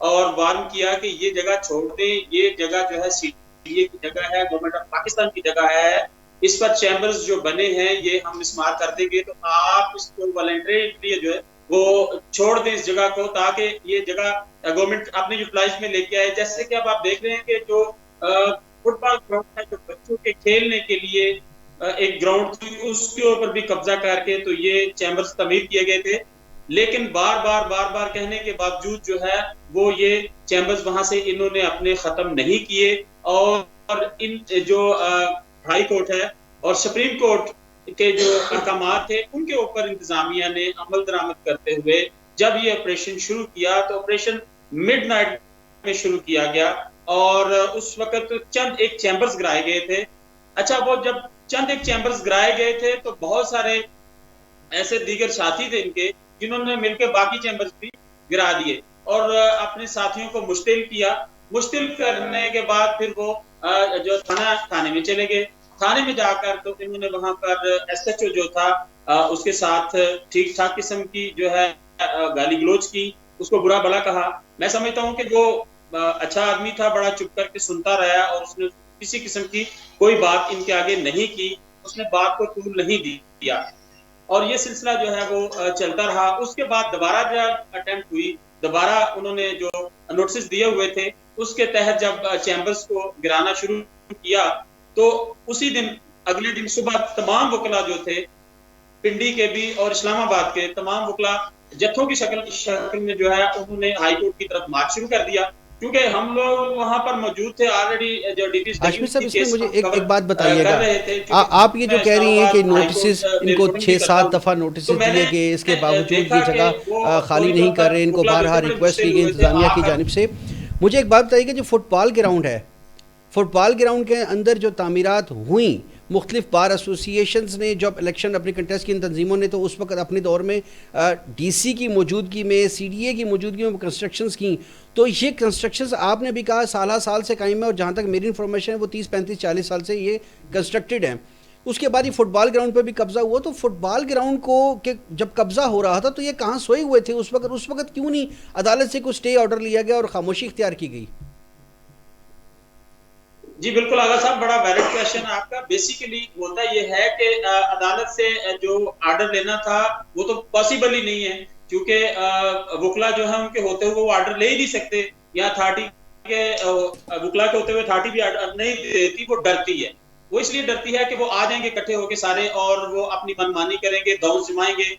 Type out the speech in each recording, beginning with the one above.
اور وارن کیا کہ یہ جگہ چھوڑ دیں، یہ جگہ جو ہے سی ڈی اے کی جگہ ہے، گورنمنٹ آف پاکستان کی جگہ ہے، اس پر چیمبرز جو بنے ہیں یہ ہم اسمار کر دیں گے، تو آپ اس کو والنٹریلی جو ہے وہ چھوڑ دیں اس جگہ کو، تاکہ یہ جگہ گورنمنٹ اپنی یوٹیلائز میں لے کے آئے. جیسے کہ اب آپ دیکھ رہے ہیں کہ جو فٹ بال گراؤنڈ ہے جو بچوں کے کھیلنے کے لیے ایک گراؤنڈ تھی، اس کے اوپر بھی قبضہ کر کے تو یہ چیمبرز تعمیر کیے گئے تھے، لیکن بار بار کہنے کے باوجود جو ہے وہ یہ چیمبرز وہاں سے انہوں نے اپنے ختم نہیں کیے. اور ان جو ہائی کورٹ ہے اور سپریم کورٹ کے جو احکامات تھے ان کے اوپر انتظامیہ نے عمل درآمد کرتے ہوئے جب یہ آپریشن شروع کیا تو آپریشن مڈ نائٹ میں شروع کیا گیا، اور اس وقت چند ایک چیمبرز گرائے گئے تھے. اچھا، وہ جب چند ایک چیمبرز گرائے گئے تھے تو بہت سارے ایسے دیگر ساتھی تھے ان کے جنہوں نے مل کے باقی چیمبرز بھی گرا دیے اور اپنے ساتھیوں کو مشتعل کیا. مشتعل کرنے کے بعد پھر وہ جو تھانے میں چلے گئے. تھانے میں جا کر تو انہوں نے وہاں پر ایس ایچ او جو تھا اس کے ساتھ ٹھیک ٹھاک قسم کی جو ہے گالی گلوچ کی، اس کو برا بھلا کہا. میں سمجھتا ہوں کہ وہ اچھا آدمی تھا، بڑا چپ کر کے سنتا رہا اور اس نے کسی قسم کی کوئی بات ان کے آگے نہیں کی، اس نے بات کو طول نہیں دیا اور یہ سلسلہ جو ہے وہ چلتا رہا. اس کے بعد دوبارہ جب اٹیمپٹ ہوئی، دوبارہ انہوں نے جو نوٹسز دیے ہوئے تھے اس کے تحت جب چیمبرز کو گرانا شروع کیا تو اسی دن اگلے دن صبح تمام وکلا جو تھے پنڈی کے بھی اور اسلام آباد کے تمام وکلا جتھوں کی شکل میں جو ہے انہوں نے ہائی کورٹ کی طرف مارچ شروع کر دیا، کیونکہ ہم لوگ وہاں پر موجود تھے آلریڈی. جو ڈی پی ہاشمی صاحب اس میں مجھے ایک بات بتائیے گا، آپ یہ جو کہہ رہی ہیں کہ نوٹسز ان کو 6-7 دفعہ نوٹسز دیے گئے، اس کے باوجود یہ جگہ خالی نہیں کر رہے، ان کو بارہا ریکویسٹ کی گئی انتظامیہ کی جانب سے. مجھے ایک بات بتائیے کہ جو فٹ بال گراؤنڈ ہے، فٹ بال گراؤنڈ کے اندر جو تعمیرات ہوئیں، مختلف بار ایسوسی ایشنز نے جب الیکشن اپنی کنٹیسٹ کی تنظیموں نے تو اس وقت اپنے دور میں ڈی سی کی موجودگی میں، سی ڈی اے کی موجودگی میں کنسٹرکشنز کیں، تو یہ کنسٹرکشنز آپ نے بھی کہا سال سے قائم ہے اور جہاں تک میری انفارمیشن ہے وہ 30-35-40 سال سے یہ کنسٹرکٹڈ ہیں. اس کے بعد یہ فٹ بال گراؤنڈ پہ بھی قبضہ ہوا، تو فٹ بال گراؤنڈ کو کہ جب قبضہ ہو رہا تھا تو یہ کہاں سوئے ہوئے تھے اس وقت کیوں نہیں عدالت سے کوئی اسٹے آرڈر لیا گیا اور خاموشی اختیار کی گئی؟ جی بالکل آغا صاحب، بڑا ویلڈ کویشچن ہے آپ کا. بیسیکلی ہوتا یہ ہے کہ عدالت سے جو آرڈر لینا تھا وہ تو پاسبل ہی نہیں ہے، کیونکہ وکلا جو ہے ان کے ہوتے ہوئے وہ آرڈر لے ہی نہیں سکتے، یا اتھارٹی کے وکلا کے ہوتے ہوئے اتھارٹی بھی آرڈر نہیں دیتی، وہ ڈرتی ہے. وہ اس لیے ڈرتی ہے کہ وہ آ جائیں گے اکٹھے ہو کے سارے اور وہ اپنی منمانی کریں گے، داؤں جمائیں گے.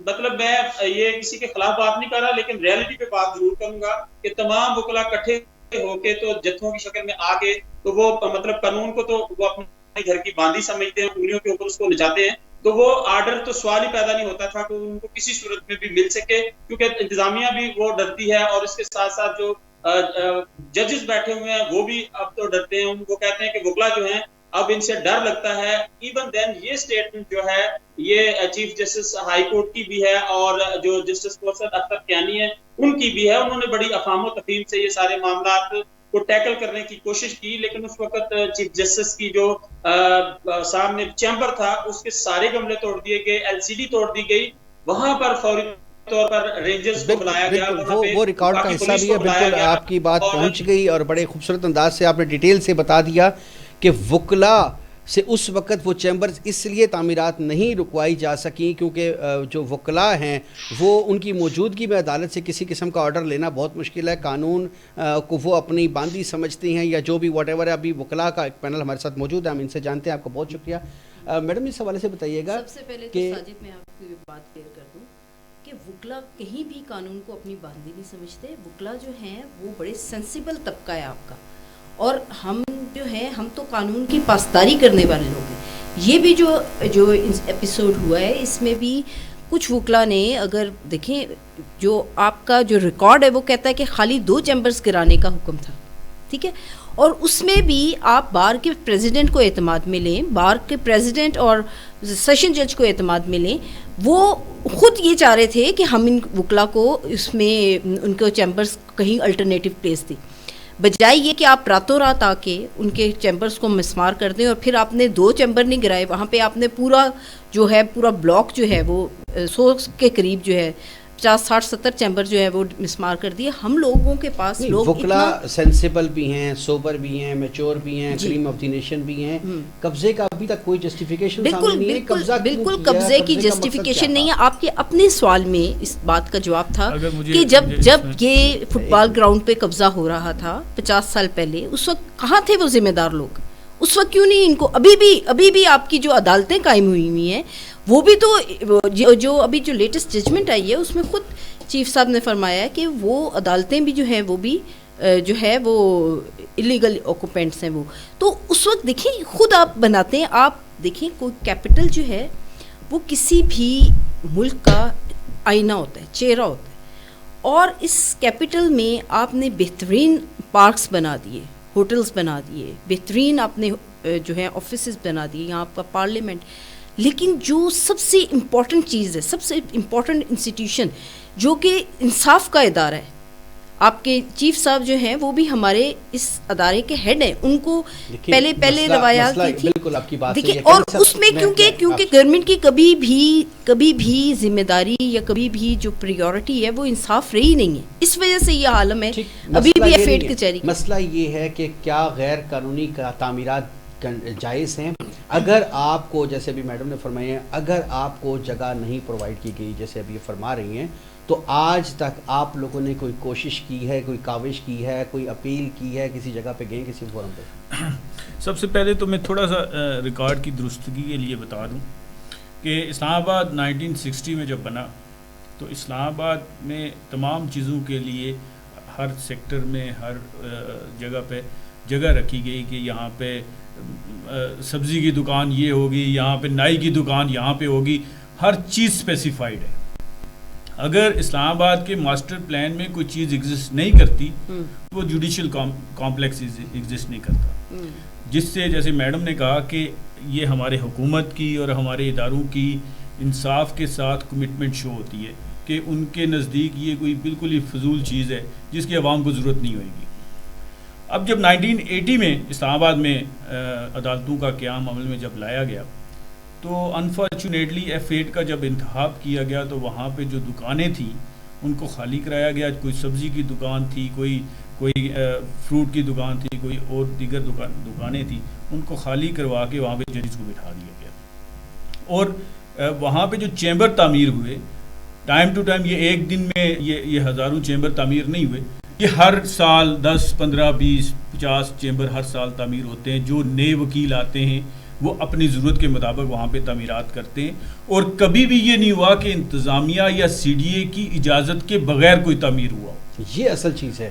مطلب میں یہ کسی کے خلاف بات نہیں کر رہا، لیکن ریئلٹی پہ بات ضرور کروں گا کہ تمام وکلا اکٹھے ہو کے تو جتھوں کی شکل میں آ گئے تو وہ مطلب قانون کو تو وہ اپنے گھر کی باندھی سمجھتے ہیں، انگلیوں کے اوپر اس کو نچاتے ہیں. تو وہ آرڈر تو سوال ہی پیدا نہیں ہوتا تھا کہ ان کو کسی صورت میں بھی مل سکے، کیونکہ انتظامیہ بھی وہ ڈرتی ہے اور اس کے ساتھ ساتھ جو ججز بیٹھے ہوئے ہیں وہ بھی اب تو ڈرتے ہیں. ان کو کہتے ہیں کہ وکلا جو ہیں اب ان سے ڈر لگتا ہے. ایون دین یہ سٹیٹمنٹ جو ہے یہ چیف جسٹس ہائی کورٹ کی بھی ہے اور جو جسٹس پرسد اختر کیانی ہے ان کی بھی ہے. انہوں نے بڑی افہام و تفہیم سے یہ سارے معاملات کو ٹیکل کرنے کی کوشش کی، لیکن اس وقت چیف جسٹس کی جو سامنے چیمبر تھا اس کے سارے گملے توڑ دیے گئے، ایل سی ڈی توڑ دی گئی. وہاں پر فوری طور پر رینجرز کو بلایا گیا، وہ ریکارڈ کا حصہ بھی ہے. بالکل آپ کی بات پہنچ گئی اور بڑے خوبصورت انداز سے آپ نے ڈیٹیل سے بتا دیا کہ وکلا سے اس وقت وہ چیمبرز اس لیے تعمیرات نہیں رکوائی جا سکیں کیونکہ جو وکلا ہیں وہ ان کی موجودگی میں عدالت سے کسی قسم کا آرڈر لینا بہت مشکل ہے. قانون کو وہ اپنی باندھی سمجھتے ہیں یا جو بھی واٹ ایور ہے. ابھی وکلا کا ایک پینل ہمارے ساتھ موجود ہے، ہم ان سے جانتے ہیں. آپ کا بہت شکریہ. میڈم اس حوالے سے بتائیے گا. سب سے پہلے تو ساجد میں آپ کی بات کلیئر کر دوں کہ وکلا کہیں بھی قانون کو اپنی باندھی نہیں سمجھتے. وکلا جو ہیں وہ بڑے سینسیبل طبقہ ہے آپ کا، اور ہم جو ہے ہم تو قانون کی پاسداری کرنے والے لوگ ہیں. یہ بھی جو ایپیسوڈ ہوا ہے اس میں بھی کچھ وکلا نے، اگر دیکھیں جو آپ کا جو ریکارڈ ہے وہ کہتا ہے کہ خالی 2 چیمبرز گرانے کا حکم تھا، ٹھیک ہے، اور اس میں بھی آپ بار کے پریزیڈنٹ کو اعتماد میں لیں، بار کے پریزیڈنٹ اور سیشن جج کو اعتماد میں لیں. وہ خود یہ چاہ رہے تھے کہ ہم ان وکلا کو اس میں ان کو چیمبرز کہیں الٹرنیٹیو پلیس دی. بجائے یہ کہ آپ راتوں رات آ کے ان کے چیمبرز کو مسمار کر دیں، اور پھر آپ نے 2 چیمبر نہیں گرائے، وہاں پہ آپ نے پورا جو ہے پورا بلاک جو ہے وہ 100 کے قریب جو ہے 50 60 70 چیمبر جو ہے وہ مسمار کر دیے. ہم لوگوں کے پاس لوگ وکلا سینسیبل بھی ہیں، سوبر بھی ہیں، میچور بھی ہیں، کریم آف دی نیشن بھی ہیں. قبضے کا ابھی تک کوئی جسٹیفیکیشن سامنے نہیں ہے. بالکل قبضے کی جسٹیفیکیشن نہیں ہے. آپ کے اپنے سوال میں اس بات کا جواب تھا کہ جب یہ فٹ بال گراؤنڈ پہ قبضہ ہو رہا تھا 50 سال پہلے، اس وقت کہاں تھے وہ ذمہ دار لوگ؟ اس وقت کیوں نہیں ان کو ابھی بھی آپ کی جو عدالتیں قائم ہوئی ہیں وہ بھی تو جو ابھی جو لیٹسٹ ججمنٹ آئی ہے اس میں خود چیف صاحب نے فرمایا ہے کہ وہ عدالتیں بھی جو ہیں وہ بھی جو ہے وہ الیگل آکوپینٹس ہیں وہ. تو اس وقت دیکھیں خود آپ بناتے ہیں. آپ دیکھیں کوئی کیپٹل جو ہے وہ کسی بھی ملک کا آئینہ ہوتا ہے، چہرہ ہوتا ہے، اور اس کیپٹل میں آپ نے بہترین پارکس بنا دیے، ہوٹلز بنا دیے، بہترین آپ نے جو ہے آفیسز بنا دیے، یہاں آپ کا پارلیمنٹ. لیکن جو سب سے امپورٹنٹ چیز ہے، سب سے امپورٹنٹ انسٹیٹیوشن جو کہ انصاف کا ادارہ ہے، آپ کے چیف صاحب جو ہیں وہ بھی ہمارے اس ادارے کے ہیڈ ہیں. ان کو پہلے روایات کی تھی دیکھیں، اور اس میں کیونکہ گورنمنٹ کی کبھی بھی ذمہ داری یا کبھی بھی جو پریورٹی ہے وہ انصاف رہی نہیں ہے. اس وجہ سے یہ عالم ہے. ابھی بھی ایفیڈ کچہری مسئلہ یہ ہے کہ کیا غیر قانونی تعمیرات جائز ہیں؟ اگر آپ کو، جیسے ابھی میڈم نے فرمایا ہے، اگر آپ کو جگہ نہیں پرووائڈ کی گئی جیسے ابھی یہ فرما رہی ہیں، تو آج تک آپ لوگوں نے کوئی کوشش کی ہے، کوئی کاوش کی ہے، کوئی اپیل کی ہے، کسی جگہ پہ گئے کسی فورم پہ؟ سب سے پہلے تو میں تھوڑا سا ریکارڈ کی درستگی کے لیے بتا دوں کہ اسلام آباد 1960 میں جب بنا تو اسلام آباد میں تمام چیزوں کے لیے ہر سیکٹر میں ہر جگہ پہ جگہ رکھی گئی کہ یہاں پہ سبزی کی دکان یہ ہوگی، یہاں پہ نائی کی دکان یہاں پہ ہوگی، ہر چیز اسپیسیفائڈ ہے. اگر اسلام آباد کے ماسٹر پلان میں کوئی چیز ایگزسٹ نہیں کرتی تو وہ جوڈیشل کمپلیکس ایگزسٹ نہیں کرتا، جس سے جیسے میڈم نے کہا کہ یہ ہمارے حکومت کی اور ہمارے اداروں کی انصاف کے ساتھ کمٹمنٹ شو ہوتی ہے کہ ان کے نزدیک یہ کوئی بالکل ہی فضول چیز ہے جس کی عوام کو ضرورت نہیں ہوئے گی. اب جب 1980 میں اسلام آباد میں عدالتوں کا قیام عمل میں جب لایا گیا تو انفارچونیٹلی F8 کا جب انتخاب کیا گیا تو وہاں پہ جو دکانیں تھیں ان کو خالی کرایا گیا. کوئی سبزی کی دکان تھی، کوئی فروٹ کی دکان تھی، کوئی اور دیگر دکانیں تھیں، ان کو خالی کروا کے وہاں پہ ججز کو بٹھا دیا گیا. اور وہاں پہ جو چیمبر تعمیر ہوئے ٹائم ٹو ٹائم، یہ ایک دن میں یہ ہزاروں چیمبر تعمیر نہیں ہوئے، یہ ہر سال 10 15 20 50 چیمبر ہر سال تعمیر ہوتے ہیں. جو نئے وکیل آتے ہیں وہ اپنی ضرورت کے مطابق وہاں پہ تعمیرات کرتے ہیں، اور کبھی بھی یہ نہیں ہوا کہ انتظامیہ یا CDA کی اجازت کے بغیر کوئی تعمیر ہوا. یہ اصل چیز ہے.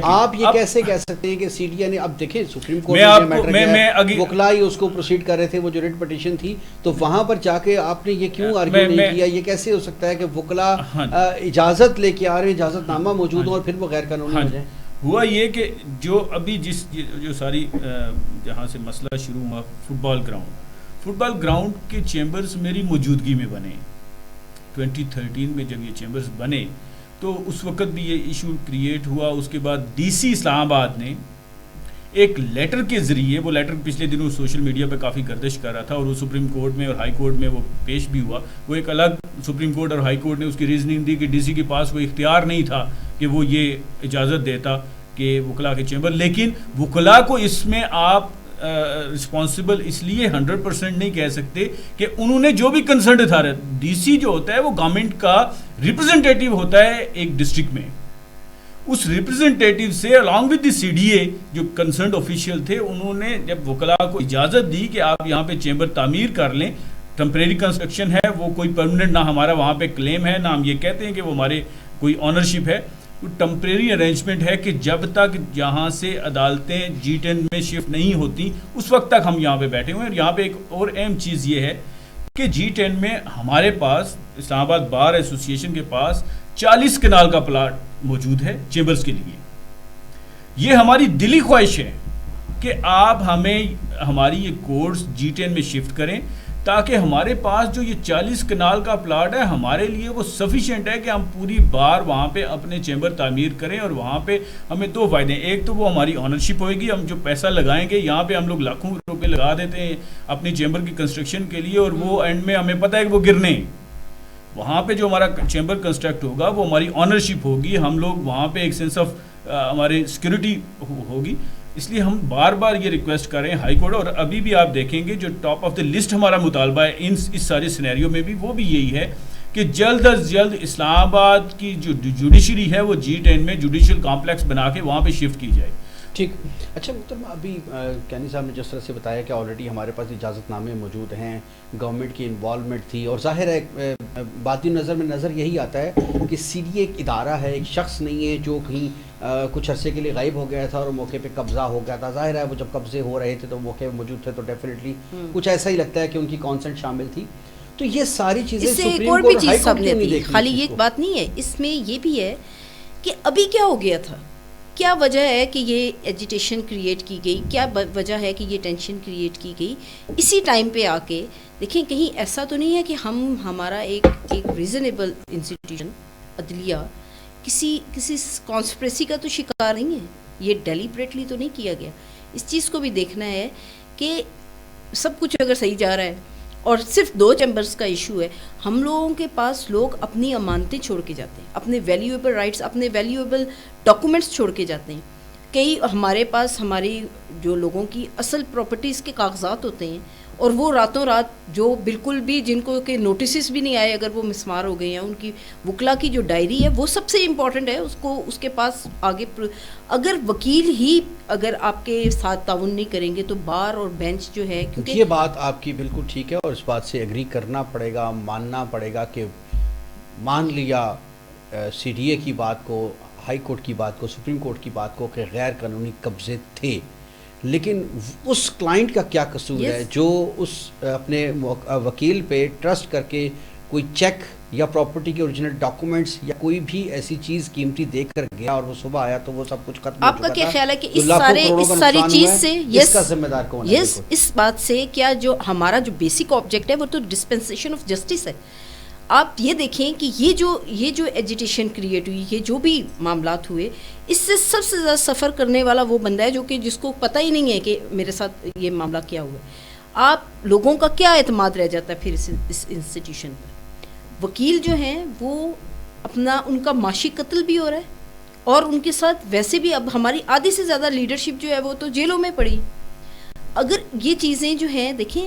آپ یہ کیسے کہہ سکتے ہیں کہ CDA نے، اب دیکھیں سپریم کورٹ میں وکلا ہی اس کو پروسیڈ کر رہے تھے، وہ جو ریٹ پٹیشن تھی، تو وہاں پر جا کے آپ نے یہ کیوں آرگیو نہیں کیا؟ یہ کیسے ہو سکتا ہے کہ وکلا اجازت لے کے آ رہے ہیں، اجازت نامہ موجود ہو اور پھر وہ غیر قانونی ہو جائیں؟ ہوا یہ کہ جو ابھی جو ساری جہاں سے مسئلہ شروع ہوا، فٹ بال گراؤنڈ کے چیمبرز میری موجودگی میں بنے. 2013 میں جب یہ چیمبرز بنے تو اس وقت بھی یہ ایشو کریٹ ہوا. اس کے بعد DC اسلام آباد نے ایک لیٹر کے ذریعے، وہ لیٹر پچھلے دنوں سوشل میڈیا پہ کافی گردش کر رہا تھا اور وہ سپریم کورٹ میں اور ہائی کورٹ میں وہ پیش بھی ہوا. وہ ایک الگ سپریم کورٹ اور ہائی کورٹ نے اس کی ریزننگ دی کہ DC کے پاس وہ اختیار نہیں تھا کہ وہ یہ اجازت دیتا کہ وکلا کے چیمبر، لیکن وکلا کو اس میں آپ رسپانسبل اس لیے 100% نہیں کہہ سکتے کہ انہوں نے جو بھی کنسرن تھا. DC جو ہوتا ہے وہ گورنمنٹ کا ریپرزنٹیٹیو ہوتا ہے ایک ڈسٹرکٹ میں. اس ریپرزنٹیٹیو سے along with the CDA جو کنسرنڈ آفیشیل تھے، انہوں نے جب وکلا کو اجازت دی کہ آپ یہاں پہ چیمبر تعمیر کر لیں، ٹمپریری کنسٹرکشن ہے، وہ کوئی پرماننٹ نہ ہمارا وہاں پہ کلیم ہے، نہ ہم یہ کہتے ہیں کہ وہ ہمارے کوئی آنرشپ ہے. ٹمپریری ارینجمنٹ ہے کہ جب تک یہاں سے عدالتیں G10 میں شفٹ نہیں ہوتی اس وقت تک ہم یہاں پہ بیٹھے ہوئے ہیں. اور یہاں پہ ایک اور اہم چیز یہ ہے کہ G10 میں ہمارے پاس اسلام آباد بار ایسوسیشن کے پاس 40 کنال کا پلاٹ موجود ہے چیمبرز کے لیے. یہ ہماری دلی خواہش ہے کہ آپ ہمیں ہماری یہ کورٹس G10 میں شفٹ کریں تاکہ ہمارے پاس جو یہ 40 کنال کا پلاٹ ہے ہمارے لیے وہ سفیشینٹ ہے کہ ہم پوری بار وہاں پہ اپنے چیمبر تعمیر کریں, اور وہاں پہ ہمیں 2 فائدے ہیں. ایک تو وہ ہماری آنرشپ ہوئے گی, ہم جو پیسہ لگائیں گے یہاں پہ ہم لوگ لاکھوں روپے لگا دیتے ہیں اپنی چیمبر کی کنسٹرکشن کے لیے, اور وہ اینڈ میں ہمیں پتہ ہے کہ وہ گرنے, وہاں پہ جو ہمارا چیمبر کنسٹرکٹ ہوگا وہ ہماری آنرشپ ہوگی, ہم لوگ وہاں پہ ایک سینس آف ہماری سیکورٹی ہوگی. اس لیے ہم بار بار یہ ریکویسٹ کر رہے ہیں ہائی کورٹ, اور ابھی بھی آپ دیکھیں گے جو ٹاپ آف دا لسٹ ہمارا مطالبہ ہے اس سارے سینیریو میں بھی وہ بھی یہی ہے کہ جلد از جلد اسلام آباد کی جو جوڈیشری ہے وہ G10 میں جوڈیشل کمپلیکس بنا کے وہاں پہ شفٹ کی جائے. ٹھیک. اچھا محترم, ابھی کینی صاحب نے جس طرح سے بتایا کہ آلریڈی ہمارے پاس اجازت نامے موجود ہیں, گورنمنٹ کی انوالومنٹ تھی, اور ظاہر ہے باطنی نظر میں نظر یہی آتا ہے کہ CDA ایک ادارہ ہے, ایک شخص نہیں ہے جو کہیں کچھ عرصے کے لیے غائب ہو گیا تھا اور موقع پہ قبضہ ہو گیا تھا. ظاہر ہے وہ جب قبضے ہو رہے تھے تو موقع پہ موجود تھے, تو ڈیفینیٹلی کچھ ایسا ہی لگتا ہے کہ ان کی کانسنٹ شامل تھی. تو یہ ساری چیزیں سپریم کورٹ ہائی کورٹ کیوں نہیں دیکھ رہی؟ خالی یہ بات نہیں ہے, اس میں یہ بھی ہے کہ ابھی کیا ہو گیا تھا, کیا وجہ ہے کہ یہ ایجیٹیشن کریٹ کی گئی, کیا وجہ ہے کہ یہ ٹینشن کریٹ کی گئی اسی ٹائم پہ آ کے. دیکھیں کہیں ایسا تو نہیں ہے کہ ہمارا ایک ریزنیبل انسٹیٹیوشن عدلیہ کسی کانسپریسی کا تو شکار نہیں ہے, یہ ڈیلیبریٹلی تو نہیں کیا گیا. اس چیز کو بھی دیکھنا ہے کہ سب کچھ اگر صحیح جا رہا ہے اور صرف 2 چیمبرز کا ایشو ہے, ہم لوگوں کے پاس لوگ اپنی امانتیں چھوڑ کے جاتے ہیں, اپنے ویلیویبل رائٹس, اپنے ویلیویبل ڈاکومنٹس چھوڑ کے جاتے ہیں. کئی ہمارے پاس ہماری جو لوگوں کی اصل پراپرٹیز کے کاغذات ہوتے ہیں, اور وہ راتوں رات جو بالکل بھی جن کو کہ نوٹسز بھی نہیں آئے اگر وہ مسمار ہو گئے ہیں, ان کی وکلا کی جو ڈائری ہے وہ سب سے امپورٹنٹ ہے, اس کے پاس آگے اگر وکیل ہی اگر آپ کے ساتھ تعاون نہیں کریں گے تو بار اور بینچ جو ہے, کیونکہ یہ بات آپ کی بالکل ٹھیک ہے اور اس بات سے ایگری کرنا پڑے گا, ماننا پڑے گا کہ مان لیا CDA کی بات کو, ہائی کورٹ کی بات کو, سپریم کورٹ کی بات کو کہ غیر قانونی قبضے تھے, لیکن اس کلائنٹ کا کیا قصور ہے جو اس اپنے وکیل پہ ٹرسٹ کر کے کوئی چیک یا پراپرٹی کے اوریجنل ڈاکومنٹس یا کوئی بھی ایسی چیز قیمتی دے کر گیا اور وہ صبح آیا تو وہ سب کچھ ختم ہو چکا تھا. آپ کا کیا خیال ہے کہ اس ساری چیز سے اس کا ذمہ دار کون ہے؟ اس بات سے کیا جو ہمارا جو بیسک آبجیکٹ ہے وہ تو ڈسپینسیشن آف جسٹس ہے. آپ یہ دیکھیں کہ یہ جو ایجیٹیشن کریٹ ہوئی, یہ جو بھی معاملات ہوئے, اس سے سب سے زیادہ سفر کرنے والا وہ بندہ ہے جو کہ جس کو پتہ ہی نہیں ہے کہ میرے ساتھ یہ معاملہ کیا ہوا ہے. آپ لوگوں کا کیا اعتماد رہ جاتا ہے پھر اس انسٹیٹیوشن پر؟ وکیل جو ہیں وہ اپنا ان کا معاشی قتل بھی ہو رہا ہے, اور ان کے ساتھ ویسے بھی اب ہماری آدھی سے زیادہ لیڈرشپ جو ہے وہ تو جیلوں میں پڑی. اگر یہ چیزیں جو ہیں دیکھیں,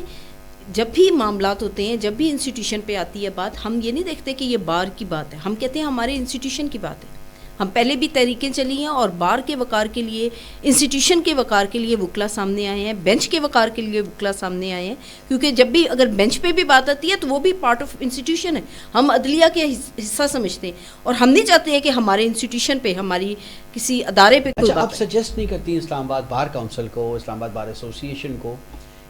جب بھی معاملات ہوتے ہیں, جب بھی انسٹیٹیوشن پہ آتی ہے بات, ہم یہ نہیں دیکھتے کہ یہ بار کی بات ہے, ہم کہتے ہیں ہمارے انسٹیٹیوشن کی بات ہے. ہم پہلے بھی تحریکیں چلی ہیں اور بار کے وقار کے لیے, انسٹیٹیوشن کے وقار کے لیے وکلا سامنے آئے ہیں, بینچ کے وقار کے لیے وکلا سامنے آئے ہیں, کیونکہ جب بھی اگر بینچ پہ بھی بات آتی ہے تو وہ بھی پارٹ آف انسٹیٹیوشن ہے, ہم عدلیہ کے حصہ سمجھتے ہیں, اور ہم نہیں چاہتے ہیں کہ ہمارے انسٹیٹیوشن پہ, ہماری کسی ادارے پہ کوئی بات. آپ سجیسٹ نہیں کرتی اسلام آباد بار کونسل کو, اسلام آباد بار ایسوسی ایشن کو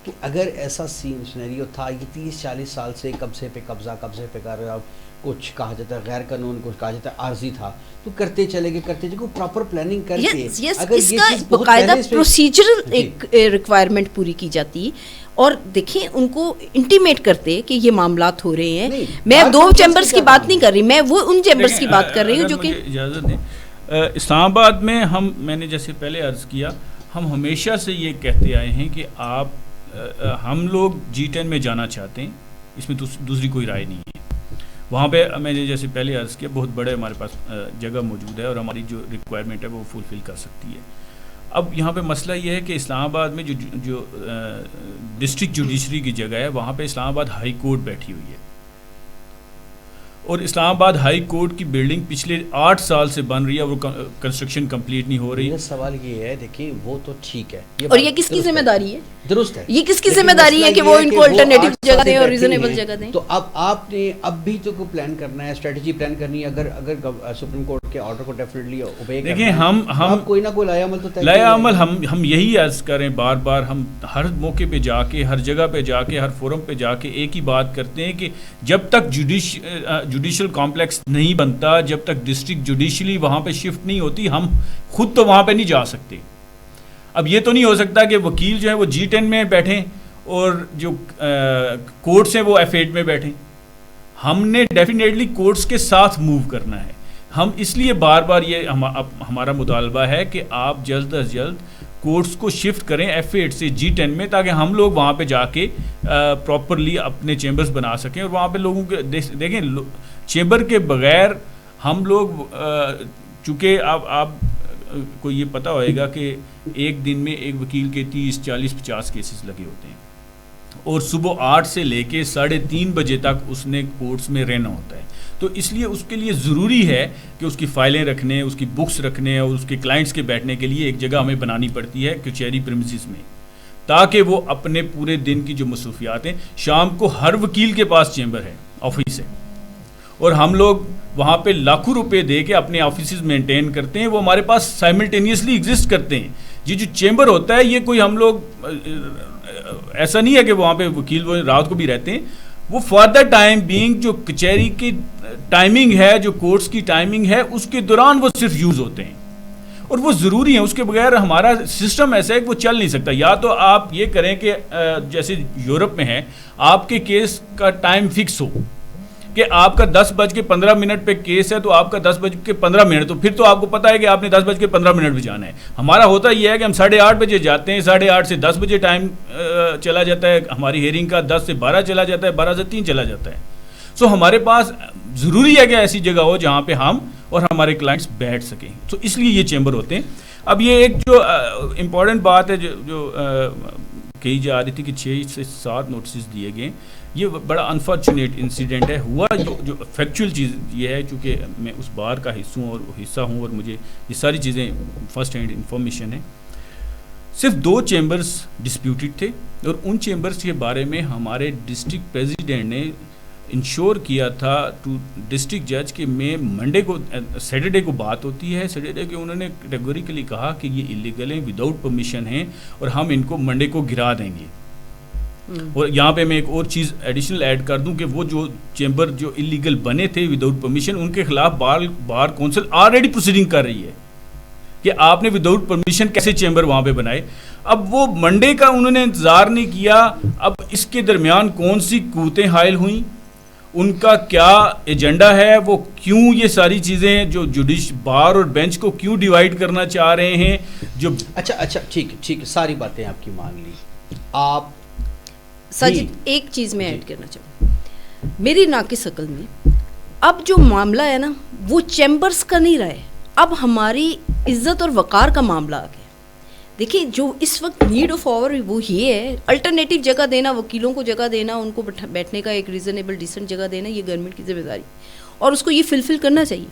کہ اگر ایسا سینیریو تھا, یہ 30-40 سال سے قبضے پہ کر رہا, کچھ کہا جاتا ہے غیر قانون, کچھ کہا جاتا ہے عارضی تھا, تو کرتے چلے گئے کوئی پراپر پلاننگ کر کے اگر اس کا باقاعدہ پروسیجرل ایک ریکوائرمنٹ پوری کی جاتی, اور دیکھیں ان کو انٹیمیٹ کرتے کہ یہ معاملات ہو رہے ہیں. میں 2 چیمبرز کی بات نہیں کر رہی, میں وہ ان چیمبرز کی بات کر رہی ہوں جو کہ اجازت دیں. اسلام آباد میں میں نے جیسے پہلے عرض کیا, ہم ہمیشہ سے یہ کہتے آئے ہیں کہ ہم لوگ G10 میں جانا چاہتے ہیں, اس میں دوسری کوئی رائے نہیں ہے. وہاں پہ میں نے جیسے پہلے عرض کیا بہت بڑے ہمارے پاس جگہ موجود ہے اور ہماری جو ریکوائرمنٹ ہے وہ فلفل کر سکتی ہے. اب یہاں پہ مسئلہ یہ ہے کہ اسلام آباد میں جو ڈسٹرکٹ جوڈیشری کی جگہ ہے وہاں پہ اسلام آباد ہائی کورٹ بیٹھی ہوئی ہے, اور اسلام آباد ہائی کورٹ کی بلڈنگ پچھلے 8 سال سے بن رہی ہے, وہ کنسٹرکشن کمپلیٹ نہیں ہو رہی. سوال یہ ہے, دیکھیں وہ تو ٹھیک ہے, اور یہ کس کی ذمہ داری ہے؟ درست ہے, یہ کس کی ذمہ داری ہے کہ وہ ان کو الٹرنیٹیو جگہ دیں اور ریزنیبل جگہ دیں؟ تو اب آپ نے اب بھی تو کوئی پلان کرنا ہے, اسٹریٹجی پلان کرنی ہے. اگر سپریم کورٹ کے آرڈر کو ڈیفینیٹلی اوبے کرنا ہے, دیکھیں ہم کوئی نہ کوئی لایا عمل ہم یہی عرض کریں بار بار, ہم ہر موقع پہ جا کے, ہر جگہ پہ جا کے, ہر فورم پہ جا کے ایک ہی بات کرتے ہیں کہ جب تک جوڈیشل کمپلیکس نہیں بنتا, جب تک ڈسٹرکٹ جوڈیشلی وہاں پہ شفٹ نہیں ہوتی, ہم خود تو وہاں پہ نہیں جا سکتے. اب یہ تو نہیں ہو سکتا کہ وکیل جو ہے وہ G10 میں بیٹھیں اور جو کورٹس ہیں وہ F8 میں بیٹھیں. ہم نے ڈیفینیٹلی کورٹس کے ساتھ موو کرنا ہے. ہم اس لیے بار بار یہ ہمارا مطالبہ ہے کہ آپ جلد از جلد کورٹس کو شفٹ کریں F8 سے G10 میں, تاکہ ہم لوگ وہاں پہ جا کے پراپرلی اپنے چیمبرز بنا سکیں, اور وہاں پہ لوگوں کے دیکھیں چیمبر کے بغیر ہم لوگ, چونکہ آپ کو یہ پتہ ہوئے گا کہ ایک دن میں ایک وکیل کے 30, 40, 50 کیسز لگے ہوتے ہیں, اور صبح 8 سے لے کے 3:30 بجے تک اس نے کورٹس میں رہنا ہوتا ہے. تو اس لیے اس کے لیے ضروری ہے کہ اس کی فائلیں رکھنے, اس کی بکس رکھنے, اور اس کے کلائنٹس کے بیٹھنے کے لیے ایک جگہ ہمیں بنانی پڑتی ہے کچہری پریمیسز میں, تاکہ وہ اپنے پورے دن کی جو مصروفیات ہیں, شام کو ہر وکیل کے پاس چیمبر ہے, آفس ہے, اور ہم لوگ وہاں پہ لاکھوں روپے دے کے اپنے آفیسز مینٹین کرتے ہیں, وہ ہمارے پاس سائملٹینیسلی ایگزسٹ کرتے ہیں. یہ جو چیمبر ہوتا ہے یہ کوئی ہم لوگ ایسا نہیں ہے کہ وہاں پہ وکیل وہ رات کو بھی رہتے ہیں, وہ فار دا ٹائم بینگ جو کچہری کی ٹائمنگ ہے, جو کورٹس کی ٹائمنگ ہے, اس کے دوران وہ صرف یوز ہوتے ہیں, اور وہ ضروری ہیں. اس کے بغیر ہمارا سسٹم ایسا ہے کہ وہ چل نہیں سکتا. یا تو آپ یہ کریں کہ جیسے یورپ میں ہے, آپ کے کیس کا ٹائم فکس ہو کہ آپ کا 10:15 پہ کیس ہے, تو آپ کا 10:15, تو پھر تو آپ کو پتہ ہے کہ آپ نے 10:15 پہ جانا ہے. ہمارا ہوتا یہ ہے کہ ہم 8:30 بجے جاتے ہیں, 8:30 سے 10 بجے ٹائم چلا جاتا ہے, ہماری ہیئرنگ کا 10 سے 12 چلا جاتا ہے, 12 سے 3 چلا جاتا ہے. سو ہمارے پاس ضروری ہے کہ ایسی جگہ ہو جہاں پہ ہم اور ہمارے کلائنٹس بیٹھ سکیں. تو اس لیے یہ چیمبر ہوتے ہیں. اب یہ ایک جو امپورٹنٹ بات ہے جو کہی جا رہی تھی کہ 6 سے 7 نوٹسز دیے گئے, یہ بڑا انفارچونیٹ انسیڈنٹ ہے. ہوا جو فیکچوئل چیز یہ ہے, چونکہ میں اس بار کا حصہ ہوں اور مجھے یہ ساری چیزیں فرسٹ ہینڈ انفارمیشن ہے. صرف 2 چیمبرز ڈسپیوٹڈ تھے, اور ان چیمبرز کے بارے میں ہمارے ڈسٹرکٹ پریزیڈنٹ نے انشور کیا تھا ٹو ڈسٹرکٹ جج کہ میں منڈے کو, سیٹرڈے کو بات ہوتی ہے, سیٹرڈے کے انہوں نے کیٹیگوریکلی کہا کہ یہ اللیگل ہیں, وداؤٹ پرمیشن ہیں, اور ہم ان کو منڈے کو گرا دیں گے. اور یہاں پہ میں ایک اور چیز ایڈیشنل ایڈ کر دوں کہ وہ جو چیمبر جو اللیگل بنے تھے وداؤٹ پرمیشن, ان کے خلاف بار کونسل آلریڈی پروسیڈنگ کر رہی ہے کہ آپ نے وداؤٹ پرمیشن کیسے چیمبر وہاں پہ بنائے. اب وہ منڈے کا انہوں نے انتظار نہیں کیا. اب اس کے درمیان کون سی قوتیں حائل ہوئیں, ان کا کیا ایجنڈا ہے, وہ کیوں یہ ساری چیزیں جو بار اور بینچ کو کیوں ڈیوائیڈ کرنا چاہ رہے ہیں, جو اچھا ٹھیک ساری باتیں آپ کی مان لی. آپ ساجد ایک چیز میں ایڈ کرنا چاہوں, میری ناقص عقل میں اب جو معاملہ ہے نا وہ چیمبرز کا نہیں رہا ہے, اب ہماری عزت اور وقار کا معاملہ آ گیا. دیکھیے جو اس وقت نیڈ آف آور وہ یہ ہے, الٹرنیٹیو جگہ دینا, وکیلوں کو جگہ دینا, ان کو بیٹھنے کا ایک ریزنیبل ڈیسنٹ جگہ دینا, یہ گورنمنٹ کی ذمہ داری اور اس کو یہ فلفل کرنا چاہیے.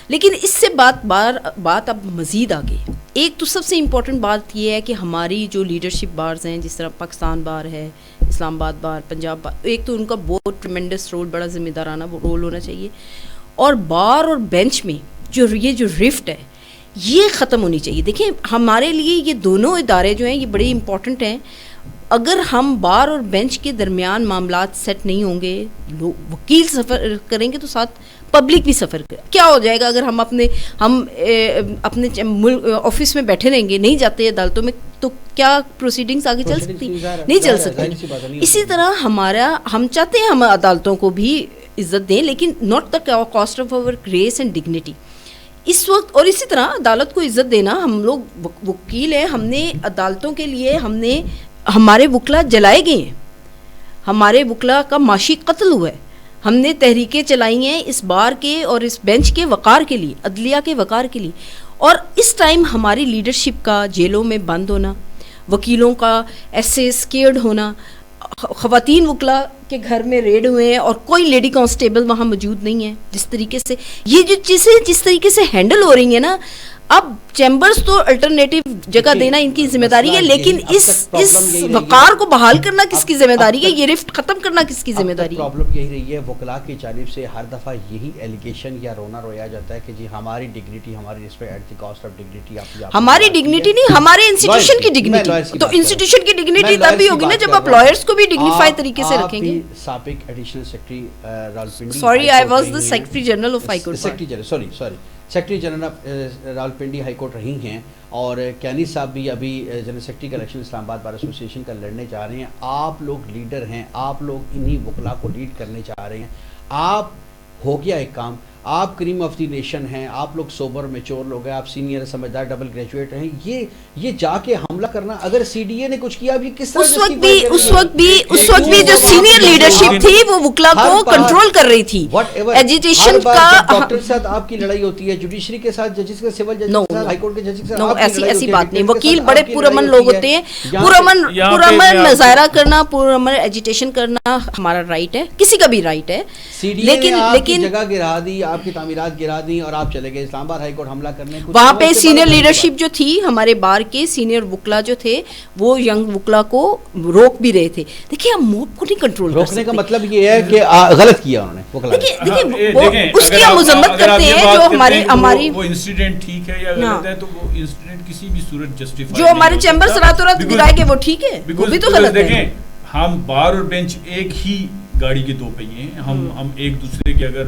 لیکن اس سے بات اب مزید آگے. ایک تو سب سے امپورٹنٹ بات یہ ہے کہ ہماری جو لیڈرشپ بارز ہیں, جس طرح پاکستان بار ہے, اسلام آباد بار, پنجاب بار, ایک تو ان کا بہت ٹریمنڈس رول, بڑا ذمہ دارانہ رول ہونا چاہیے. اور بار اور بینچ میں جو رفٹ ہے یہ ختم ہونی چاہیے. دیکھیں ہمارے لیے یہ دونوں ادارے جو ہیں یہ بڑے امپورٹنٹ ہیں. اگر ہم بار اور بینچ کے درمیان معاملات سیٹ نہیں ہوں گے, وکیل سفر کریں گے تو ساتھ پبلک بھی سفر کرے. کیا ہو جائے گا اگر ہم اپنے آفس میں بیٹھے رہیں گے, نہیں جاتے عدالتوں میں, تو کیا پروسیڈنگز آگے چل سکتی؟ نہیں چل سکتی. اسی طرح ہم چاہتے ہیں ہم عدالتوں کو بھی عزت دیں, لیکن not the cost of our grace and dignity اس وقت. اور اسی طرح عدالت کو عزت دینا, ہم لوگ وکیل ہیں, ہم نے عدالتوں کے لیے ہمارے وکلا جلائے گئے ہیں, ہمارے وکلا کا معاشی قتل ہوا ہے, ہم نے تحریکیں چلائی ہیں اس بار کے اور اس بینچ کے وقار کے لیے, عدلیہ کے وقار کے لیے. اور اس ٹائم ہماری لیڈرشپ کا جیلوں میں بند ہونا, وکیلوں کا ایسے اسکیئرڈ ہونا, خواتین وکلا کے گھر میں ریڈ ہوئے ہیں اور کوئی لیڈی کانسٹیبل وہاں موجود نہیں ہے, جس طریقے سے یہ جو چیزیں جس طریقے سے ہینڈل ہو رہی ہیں نا, اب چیمبرز تو الٹرنیٹیو جگہ دینا ان کی ذمہ داری ہے, لیکن اس وقار کو بحال کرنا کس کی ذمہ داری ہے, یہ رفٹ ختم کرنا کس کی ذمہ داری ہے؟ پرابلم یہی رہی ہے وکلاء کی جانب سے, ہر دفعہ یہی ایلیگیشن یا رونا رویا جاتا ہے کہ جی ہماری ڈگنیٹی, ہماری respect at the cost of dignity. ہماری ڈگنیٹی نہیں, ہمارے انسٹیٹیوشن کی ڈگنیٹی. تو انسٹیٹیوشن کی ڈگنیٹی تب بھی ہوگی نا جب آپ لائرز کو بھی ڈگنیفائی طریقے سے رکھیں گے. سابق additional secretary Rawalpindi, sorry I was the secretary general of high court, secretary general, sorry secretary general of Rawalpindi high court رہی ہیں اور کینی صاحب بھی ابھی جنرل سیکرٹری کا الیکشن اسلام آباد بار ایسوسیشن کا لڑنے جا رہے ہیں. آپ لوگ لیڈر ہیں, آپ لوگ انہی وکلا کو لیڈ کرنے جا رہے ہیں. آپ ہو گیا ایک کام, آپ کریم آف دی نیشن ہیں, آپ لوگ سوبر میچور لوگ ہیں, آپ سینئر سمجھدار ڈبل گریجویٹ ہیں. یہ جا کے حملہ کرنا, اگر سی ڈی اے نے کچھ کیا بھی کس طرح اس وقت بھی جو سینئر لیڈرشپ تھی وہ وکلا کو کنٹرول کر رہی تھی. ایجیٹیشن کا ڈاکٹر کے ساتھ آپ کی لڑائی ہوتی ہے, جوڈیشری کے ساتھ, ججز کے, سول ججز کے ساتھ, ہائی کورٹ کے ججز کے ساتھ, ایسی بات نہیں. وکیل بڑے پرامن لوگ ہوتے ہیں, پرامن مظاہرہ کرنا, پرامن ایجیٹیشن کرنا ہمارا رائٹ ہے, کسی کا بھی رائٹ ہے. لیکن جگہ گرا دی, آپ کی تعمیرات گرا دی اور آپ چلے گئے اسلام آباد ہائی کورٹ حملہ کرنے. وہاں پہ سینئر لیڈرشپ جو تھی ہمارے بار کے سینئر وکلا جو تھے وہ ینگ وکلا کو روک بھی رہے تھے. دیکھیں ہم موب کو نہیں کنٹرول کر سکتے. روکنے کا مطلب یہ ہے کہ غلط کیا انہوں نے. دیکھیں اس کی ہم مذمت کرتے ہیں جو ہماری وہ انسیڈنٹ ٹھیک ہے یا غلط ہے, تو وہ انسیڈنٹ کسی بھی صورت جسٹیفائی جو ہمارے چیمبر راتوں رات گرائے گے وہ ٹھیک ہے, وہ بھی تو غلط ہے. دیکھیں ہم بار اور بینچ ایک ہی گاڑی کے دو پہیے ہیں, ہم ایک دوسرے کے اگر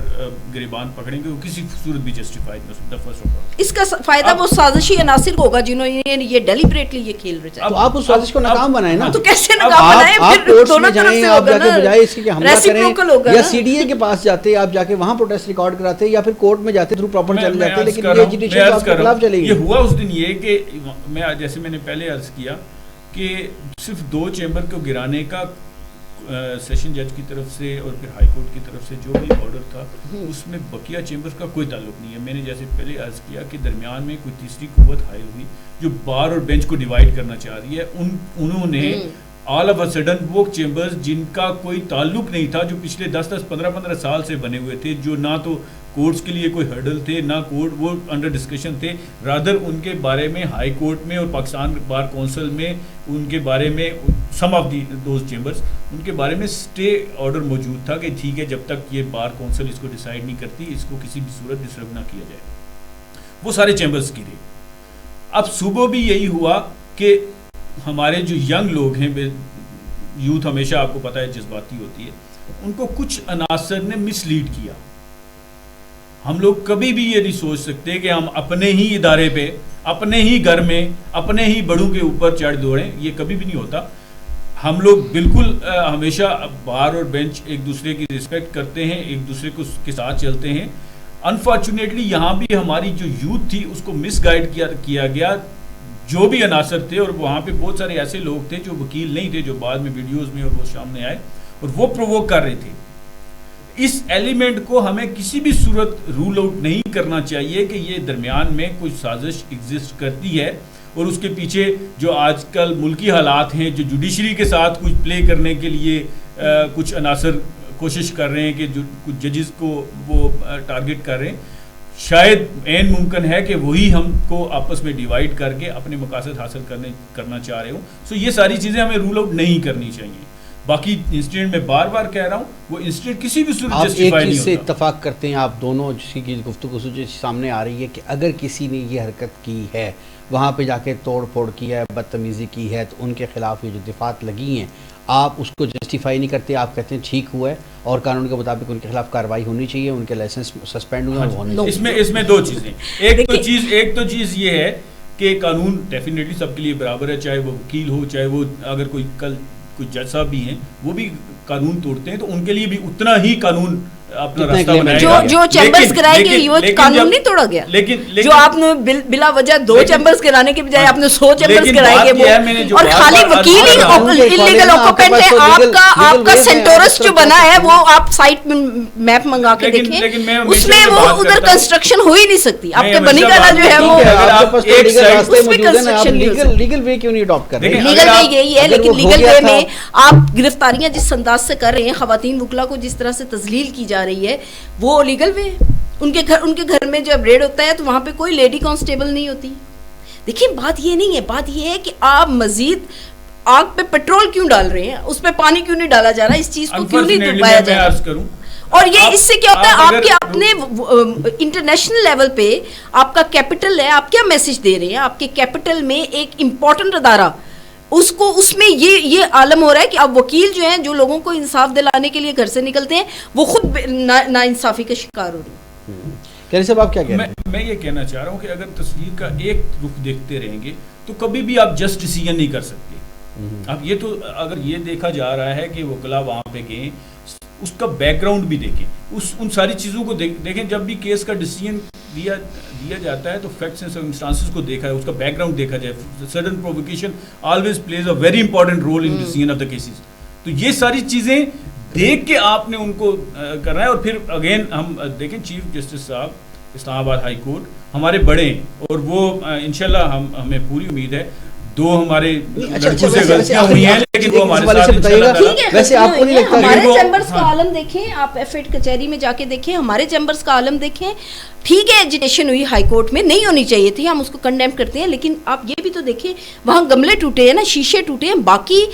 گریبان پکڑیں گے وہ کسی صورت بھی جسٹیفائڈ نہیں ہوگا. اس کا فائدہ وہ سازشی عناصر کو ہوگا جنہوں نے یہ ڈیلیبریٹلی یہ کھیل رہے. اب آپ اس سازش کو ناکام بنائیں نا, تو کیسے ناکام بنائیں؟ آپ کورٹس میں جائیں, آپ جا کے بجائے اس کے حملہ کریں یا سی ڈی اے کے پاس جاتے, آپ جا کے وہاں پروٹیسٹ ریکارڈ کراتے یا پھر کورٹ میں جاتے تھرو پراپر چل جاتے, لیکن یہ ایجیٹیشن آپ کے خلاف چلے گی. یہ ہوا اس دن یہ کہ جیسے میں نے پہلے عرض کیا کہ صرف 2 چیمبر کو گرانے کا سیشن جج کی طرف سے اور پھر ہائی کورٹ کی طرف سے جو بھی آرڈر تھا اس میں بقیہ چیمبرز کا کوئی تعلق نہیں ہے. میں نے جیسے پہلے عرض کیا کہ درمیان میں کوئی تیسری قوت حائل ہوئی جو بار اور بینچ کو ڈیوائیڈ کرنا چاہ رہی ہے. انہوں نے آل آف اے سڈن وہ چیمبرز جن کا کوئی تعلق نہیں تھا, جو پچھلے 10-15 سال سے بنے ہوئے تھے, جو نہ تو کورٹس کے لیے کوئی ہرڈل تھے نہ کورٹ وہ انڈر ڈسکشن تھے, رادر ان کے بارے میں ہائی کورٹ میں اور پاکستان بار کونسل میں ان کے بارے میں سم آف دوز چیمبرز ان کے بارے میں سٹے آرڈر موجود تھا کہ ٹھیک ہے جب تک یہ بار کونسل اس کو ڈیسائیڈ نہیں کرتی اس کو کسی بھی صورت ڈسٹرب نہ کیا جائے. وہ سارے چیمبرز کی رہے. اب صوبہ بھی یہی ہوا کہ ہمارے جو ینگ لوگ ہیں, یوتھ ہمیشہ آپ کو پتہ ہے جذباتی ہوتی ہے, ان کو کچھ عناصر نے مس لیڈ کیا. ہم لوگ کبھی بھی یہ نہیں سوچ سکتے کہ ہم اپنے ہی ادارے پہ, اپنے ہی گھر میں, اپنے ہی بڑوں کے اوپر چڑھ دوڑیں, یہ کبھی بھی نہیں ہوتا. ہم لوگ بالکل ہمیشہ بار اور بینچ ایک دوسرے کی رسپیکٹ کرتے ہیں, ایک دوسرے کو کے ساتھ چلتے ہیں. انفارچونیٹلی یہاں بھی ہماری جو یوتھ تھی اس کو مس گائیڈ کیا گیا, جو بھی عناصر تھے, اور وہاں پہ بہت سارے ایسے لوگ تھے جو وکیل نہیں تھے, جو بعد میں ویڈیوز میں اور وہ سامنے آئے اور وہ پرووک کر رہے تھے. اس ایلیمنٹ کو ہمیں کسی بھی صورت رول آؤٹ نہیں کرنا چاہیے کہ یہ درمیان میں کوئی سازش ایگزسٹ کرتی ہے, اور اس کے پیچھے جو آج کل ملکی حالات ہیں, جو جوڈیشری کے ساتھ کچھ پلے کرنے کے لیے کچھ عناصر کوشش کر رہے ہیں کہ جو کچھ ججز کو وہ ٹارگٹ کر رہے ہیں, شاید عین ممکن ہے کہ وہی ہم کو آپس میں ڈیوائیڈ کر کے اپنے مقاصد حاصل کرنا چاہ رہے ہوں. سو یہ ساری چیزیں ہمیں رول آؤٹ نہیں کرنی چاہیے. باقی انسیڈنٹ میں بار بار کہہ رہا ہوں, وہ انسیڈنٹ کسی بھی صورت جسٹیفائی نہیں ہوتا. آپ ایک چیز سے اتفاق کرتے ہیں آپ دونوں, جس کی گفتگو سامنے آ رہی ہے کہ اگر کسی نے یہ حرکت کی ہے, وہاں پہ جا کے توڑ پھوڑ کی ہے, بدتمیزی کی ہے, تو ان کے خلاف یہ جو دفعات لگی ہیں آپ اس کو جسٹیفائی نہیں کرتے, آپ کہتے ہیں ٹھیک ہوا ہے اور قانون کے مطابق ان کے خلاف کارروائی ہونی چاہیے, ان کے لائسنس سسپینڈ ہوئے وہ ہونے چاہیے. اس میں 2 چیزیں. ایک تو چیز یہ ہے کہ قانون ڈیفینیٹلی سب کے لیے برابر ہے, چاہے وہ وکیل ہو, چاہے وہ اگر کوئی جج صاحب بھی ہیں وہ بھی قانون توڑتے ہیں تو ان کے لیے بھی اتنا ہی قانون اپنا راستہ بنائے گا. جو چیمبرز کرائے گے یہ قانون نہیں توڑا گیا, جو آپ نے بلا وجہ 2 چیمبرز کرانے کے بجائے آپ نے 100 چیمبرز کرائے گے وہ, اور خالی وکیل ہی انلیگل آکوپینٹ ہے. آپ کا سینٹورس جو بنا ہے وہ آپ سائٹ میں میپ منگا کے دیکھیں, اس میں وہ ادھر کنسٹرکشن ہو ہی نہیں سکتی. آپ کے بنی گالا جو ہے وہ اس میں کنسٹرکشن لیگل وے کیوں نہیں اڈاپٹ کر رہے ہیں؟ لیگل وے یہی ہے, لیکن لیگل وے میں آپ گرفتاریاں جس انداز سے کر رہے ہیں, خواتین وکلا کو جس طرح سے تذلیل کی جا رہی ہے, وہ لیگل وے. ان کے گھر میں جب ریڈ ہوتا ہے تو وہاں پہ کوئی لیڈی کانسٹیبل نہیں ہوتی. دیکھیں بات یہ نہیں ہے, بات یہ ہے کہ آپ مزید آگ پہ پیٹرول کیوں ڈال رہے ہیں, اس پہ پانی کیوں نہیں ڈالا جا رہا, اس چیز کو کیوں نہیں دبایا جا رہا. اور یہ اس سے کیا ہوتا ہے, آپ کے اپنے انٹرنیشنل لیول پہ آپ کا کیپٹل ہے, آپ کیا میسج دے رہے ہیں. آپ کے کیپٹل میں ایک امپورٹنٹ ادارہ, اس میں یہ عالم ہو رہا ہے کہ اب وکیل جو ہیں, جو لوگوں کو انصاف دلانے کے لیے گھر سے نکلتے ہیں, وہ خود نا انصافی کا شکار ہو رہے ہیں. کہنے صاحب آپ کیا کہہ رہے ہیں؟ میں یہ کہنا چاہ رہا ہوں کہ اگر تصویر کا ایک رخ دیکھتے رہیں گے تو کبھی بھی آپ جسٹ ڈیسیژن نہیں کر سکتے. اب یہ تو اگر یہ دیکھا جا رہا ہے کہ وکلا وہاں پہ گئے, اس کا بیک گراؤنڈ بھی دیکھیں, ان ساری چیزوں کو دیکھیں. جب بھی کیس کا ڈیسیژن دیا جاتا ہے تو فیکٹس اینڈ سرکمسٹانسز کو دیکھا ہے, اس کا بیک گراؤنڈ دیکھا جائے. Sudden provocation always plays a very important role in decision of the cases. تو یہ ساری چیزیں دیکھ کے آپ نے ان کو کرنا ہے. اور پھر اگین ہم دیکھیں چیف جسٹس صاحب اسلام آباد ہائی کورٹ ہمارے بڑے ہیں, اور وہ انشاءاللہ ہمیں پوری امید ہے, دو ہمارے لڑکوں سے غلطیاں ہوئی ہیں لیکن وہ ہمارے ساتھ انشاءاللہ. ویسے آپ کو نہیں لگتا ہمارے چیمبرز کا عالم دیکھیں, آپ ایف ایڈ کچہری میں جا کے دیکھیں, ہمارے چیمبرز کا عالم دیکھیں. ٹھیک ہے ایجیٹیشن ہوئی ہائی کورٹ میں, نہیں ہونی چاہیے تھی, ہم اس کو کنڈیم کرتے ہیں, لیکن آپ یہ بھی تو دیکھیں وہاں گملے ٹوٹے ہیں نا, شیشے ٹوٹے ہیں, باقی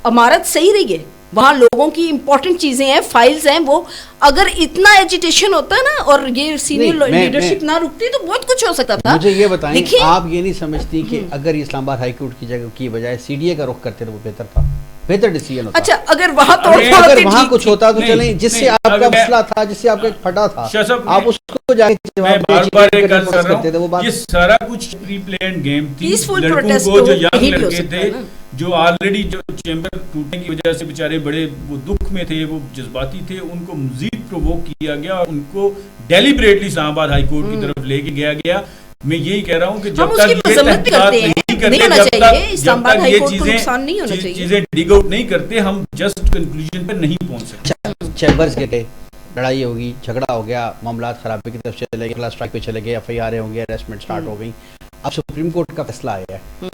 عمارت صحیح رہی ہے. وہاں لوگوں کی امپورٹنٹ چیزیں ہیں, فائلز ہیں. وہ اگر اتنا ایجیٹیشن ہوتا نا اور یہ سینئر لیڈرشپ نہ رکتی تو بہت کچھ ہو سکتا تھا. مجھے یہ بتائیں, آپ یہ نہیں سمجھتی کہ اگر اسلام آباد ہائی کورٹ کی جگہ کی بجائے سی ڈی اے کا رخ کرتے تو وہ بہتر تھا, بہتر ڈیسیژن ہوتا؟ اچھا اگر وہاں اگر وہاں کچھ ہوتا تو چلیں, جس سے آپ کا مسئلہ تھا, جس سے آپ کا پھٹا تھا, آپ اس کو جا کے کرتے تھے. وہ بات, یہ سارا کچھ پری پلانڈ گیم تھی. پیسفل لڑکوں پروٹیسٹ کو جو ینگ لڑکے تھے جو آلریڈی جو چیمبر ٹوٹنے کی وجہ سے بیچارے بڑے وہ دکھ میں تھے, وہ جذباتی تھے, ان کو مزید پرووک کیا گیا اور ان کو ڈیلیبریٹلی اسلام آباد ہائی کورٹ کی طرف لے کے گیا گیا. میں یہی کہہ رہا ہوں کہ جب تک یہ تحقیقات نہیں کرتے, یہ چیزیں ڈگ آؤٹ نہیں کرتے, ہم جسٹ کنکلوژن پر نہیں پہنچ سکتے. چیمبرز کے لڑائی ہوگی, جھگڑا ہو گیا, معاملات خرابی کی طرف چلے گئے, کلاس اسٹرائک پہ چلے گئے, ایف آئی آر ہوں گے, اریسٹمنٹ سٹارٹ ہو گئی. اب سپریم کورٹ کا فیصلہ آیا ہے,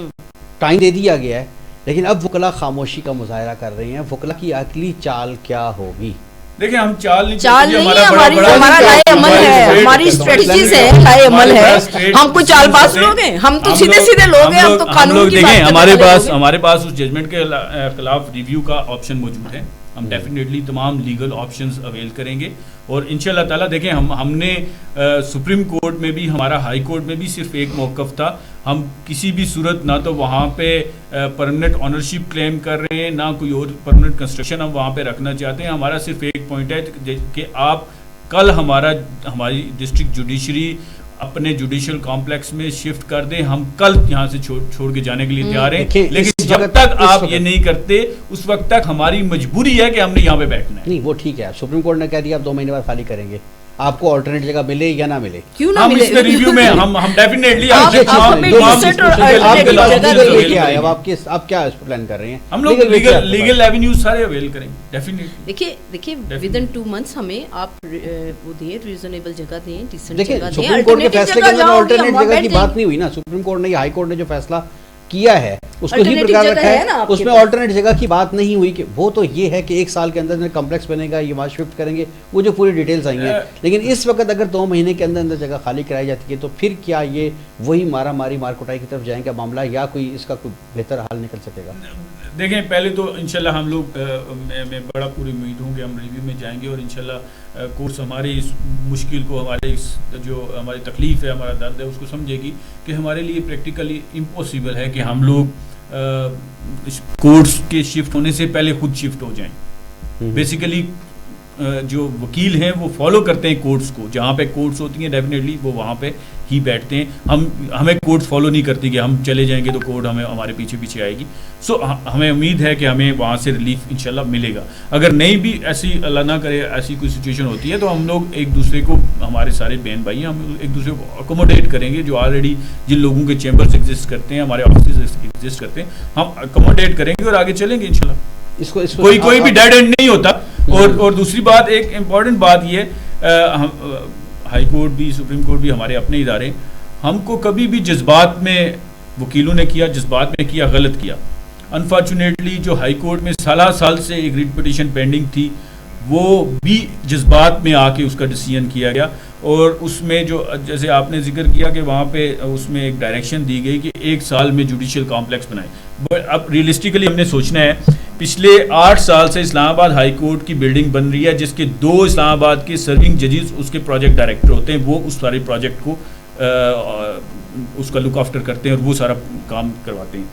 ٹائم دے دیا گیا ہے, لیکن اب وکلا خاموشی کا مظاہرہ کر رہے ہیں. وکلا کی عقلی چال کیا ہوگی؟ دیکھیں ہم چال نہیں, ہمارا لائے عمل ہے, ہماری اسٹریٹجیز ہے, لائے عمل ہے. ہم کوئی چال باز لوگ ہیں, ہم تو سیدھے سیدھے لوگ ہیں, ہم تو قانون کی دیکھیں ہمارے پاس اس ججمنٹ کے خلاف ریویو کا آپشن موجود ہے. ہم ڈیفینیٹلی تمام لیگل آپشنز اویل کریں گے, اور انشاءاللہ تعالیٰ دیکھیں ہم نے سپریم کورٹ میں بھی, ہمارا ہائی کورٹ میں بھی صرف ایک موقف تھا. ہم کسی بھی صورت نہ تو وہاں پہ پرماننٹ آنرشپ کلیم کر رہے ہیں, نہ کوئی اور پرماننٹ کنسٹرکشن ہم وہاں پہ رکھنا چاہتے ہیں. ہمارا صرف ایک پوائنٹ ہے کہ آپ کل ہماری ڈسٹرکٹ جوڈیشری اپنے جوڈیشل کمپلیکس میں شفٹ کر دیں. ہم کل یہاں سے چھوڑ کے جانے کے لیے تیار ہیں, لیکن جب تک آپ یہ نہیں کرتے اس وقت تک ہماری مجبوری ہے کہ ہم نے یہاں پہ بیٹھنا ہے. نہیں وہ ٹھیک ہے, سپریم کورٹ نے کہہ دیا آپ 2 مہینے بعد خالی کریں گے, آپ کو آلٹرنیٹ جگہ ملے یا نہ ملے, کیوں نہ ملے, اس کے ریویو میں ہم ڈیفینیٹلی آپ کیا پلان کر رہے ہیں؟ ہم لوگ لیگل ایونیوز سارے اویل کریں گے ڈیفینیٹلی. دیکھیں ودن 2 months ہمیں آپ وہ دیں, ریزنیبل جگہ دیں, ڈیسنٹ دیکھیں جگہ دیں. سپریم کورٹ کے فیصلے کے اندر آلٹرنیٹ جگہ کی بات نہیں ہوئی نا. سپریم کورٹ نے, ہائی کورٹ نے جو فیصلہ کیا ہے اس کو ہی پرکار رکھا ہے, اس میں آلٹرنیٹ جگہ کی بات نہیں ہوئی. کہ وہ تو یہ ہے کہ 1 سال کے اندر کمپلیکس بنے گا, یہ وہاں شفٹ کریں گے, وہ جو پوری ڈیٹیلز آئی ہیں. لیکن اس وقت اگر 2 مہینے کے اندر جگہ خالی کرائی جاتی ہے تو پھر کیا یہ وہی مارا ماری مار کٹائی کی طرف جائیں گا معاملہ, یا کوئی اس کا کوئی بہتر حل نکل سکے گا؟ دیکھیں پہلے تو انشاءاللہ ہم لوگ, میں بڑا پوری امید ہوں کہ ہم ریویو میں جائیں گے, اور انشاءاللہ کورس ہماری اس مشکل کو, ہمارے جو ہماری تکلیف ہے, ہمارا درد ہے, اس کو سمجھے گی کہ ہمارے لیے پریکٹیکلی امپاسبل ہے کہ ہم لوگ کورس کے شفٹ ہونے سے پہلے خود شفٹ ہو جائیں. بیسیکلی جو وکیل ہیں وہ فالو کرتے ہیں کورٹس کو, جہاں پہ کورٹس ہوتی ہیں ڈیفینیٹلی وہ وہاں پہ ہی بیٹھتے ہیں. ہمیں کورٹ فالو نہیں کرتی کہ ہم چلے جائیں گے تو کورٹ ہمارے پیچھے آئے گی. سو ہمیں امید ہے کہ ہمیں وہاں سے ریلیف انشاءاللہ ملے گا. اگر نہیں بھی ایسی اللہ نہ کرے ایسی کوئی سچویشن ہوتی ہے تو ہم لوگ ایک دوسرے کو, ہمارے سارے بہن بھائی ہیں, ہم ایک دوسرے کو اکوموڈیٹ کریں گے. جو آلریڈی جن لوگوں کے چیمبرز ایگزسٹ کرتے ہیں, ہمارے آفسز ایگزسٹ کرتے ہیں, ہم اکوموڈیٹ کریں گے اور آگے چلیں گے انشاءاللہ. کوئی بھی ڈیڈ اینڈ نہیں ہوتا. اور دوسری بات, ایک امپورٹنٹ بات یہ, ہائی کورٹ بھی سپریم کورٹ بھی ہمارے اپنے ادارے, ہم کو کبھی بھی جذبات میں, وکیلوں نے کیا جذبات میں کیا, غلط کیا. انفارچونیٹلی جو ہائی کورٹ میں سال سے ایک ریٹ پٹیشن پینڈنگ تھی, وہ بھی جذبات میں آ کے اس کا ڈیسیژن کیا گیا. اور اس میں جو جیسے آپ نے ذکر کیا کہ وہاں پہ اس میں ایک ڈائریکشن دی گئی کہ 1 سال میں جوڈیشل کمپلیکس بنائیں. اب ریئلسٹیکلی ہم نے سوچنا ہے, پچھلے 8 سال سے اسلام آباد ہائی کورٹ کی بلڈنگ بن رہی ہے, جس کے 2 اسلام آباد کے سرونگ ججز اس کے پروجیکٹ ڈائریکٹر ہوتے ہیں. وہ اس سارے پروجیکٹ کو اس کا لک آفٹر کرتے ہیں اور وہ سارا کام کرواتے ہیں.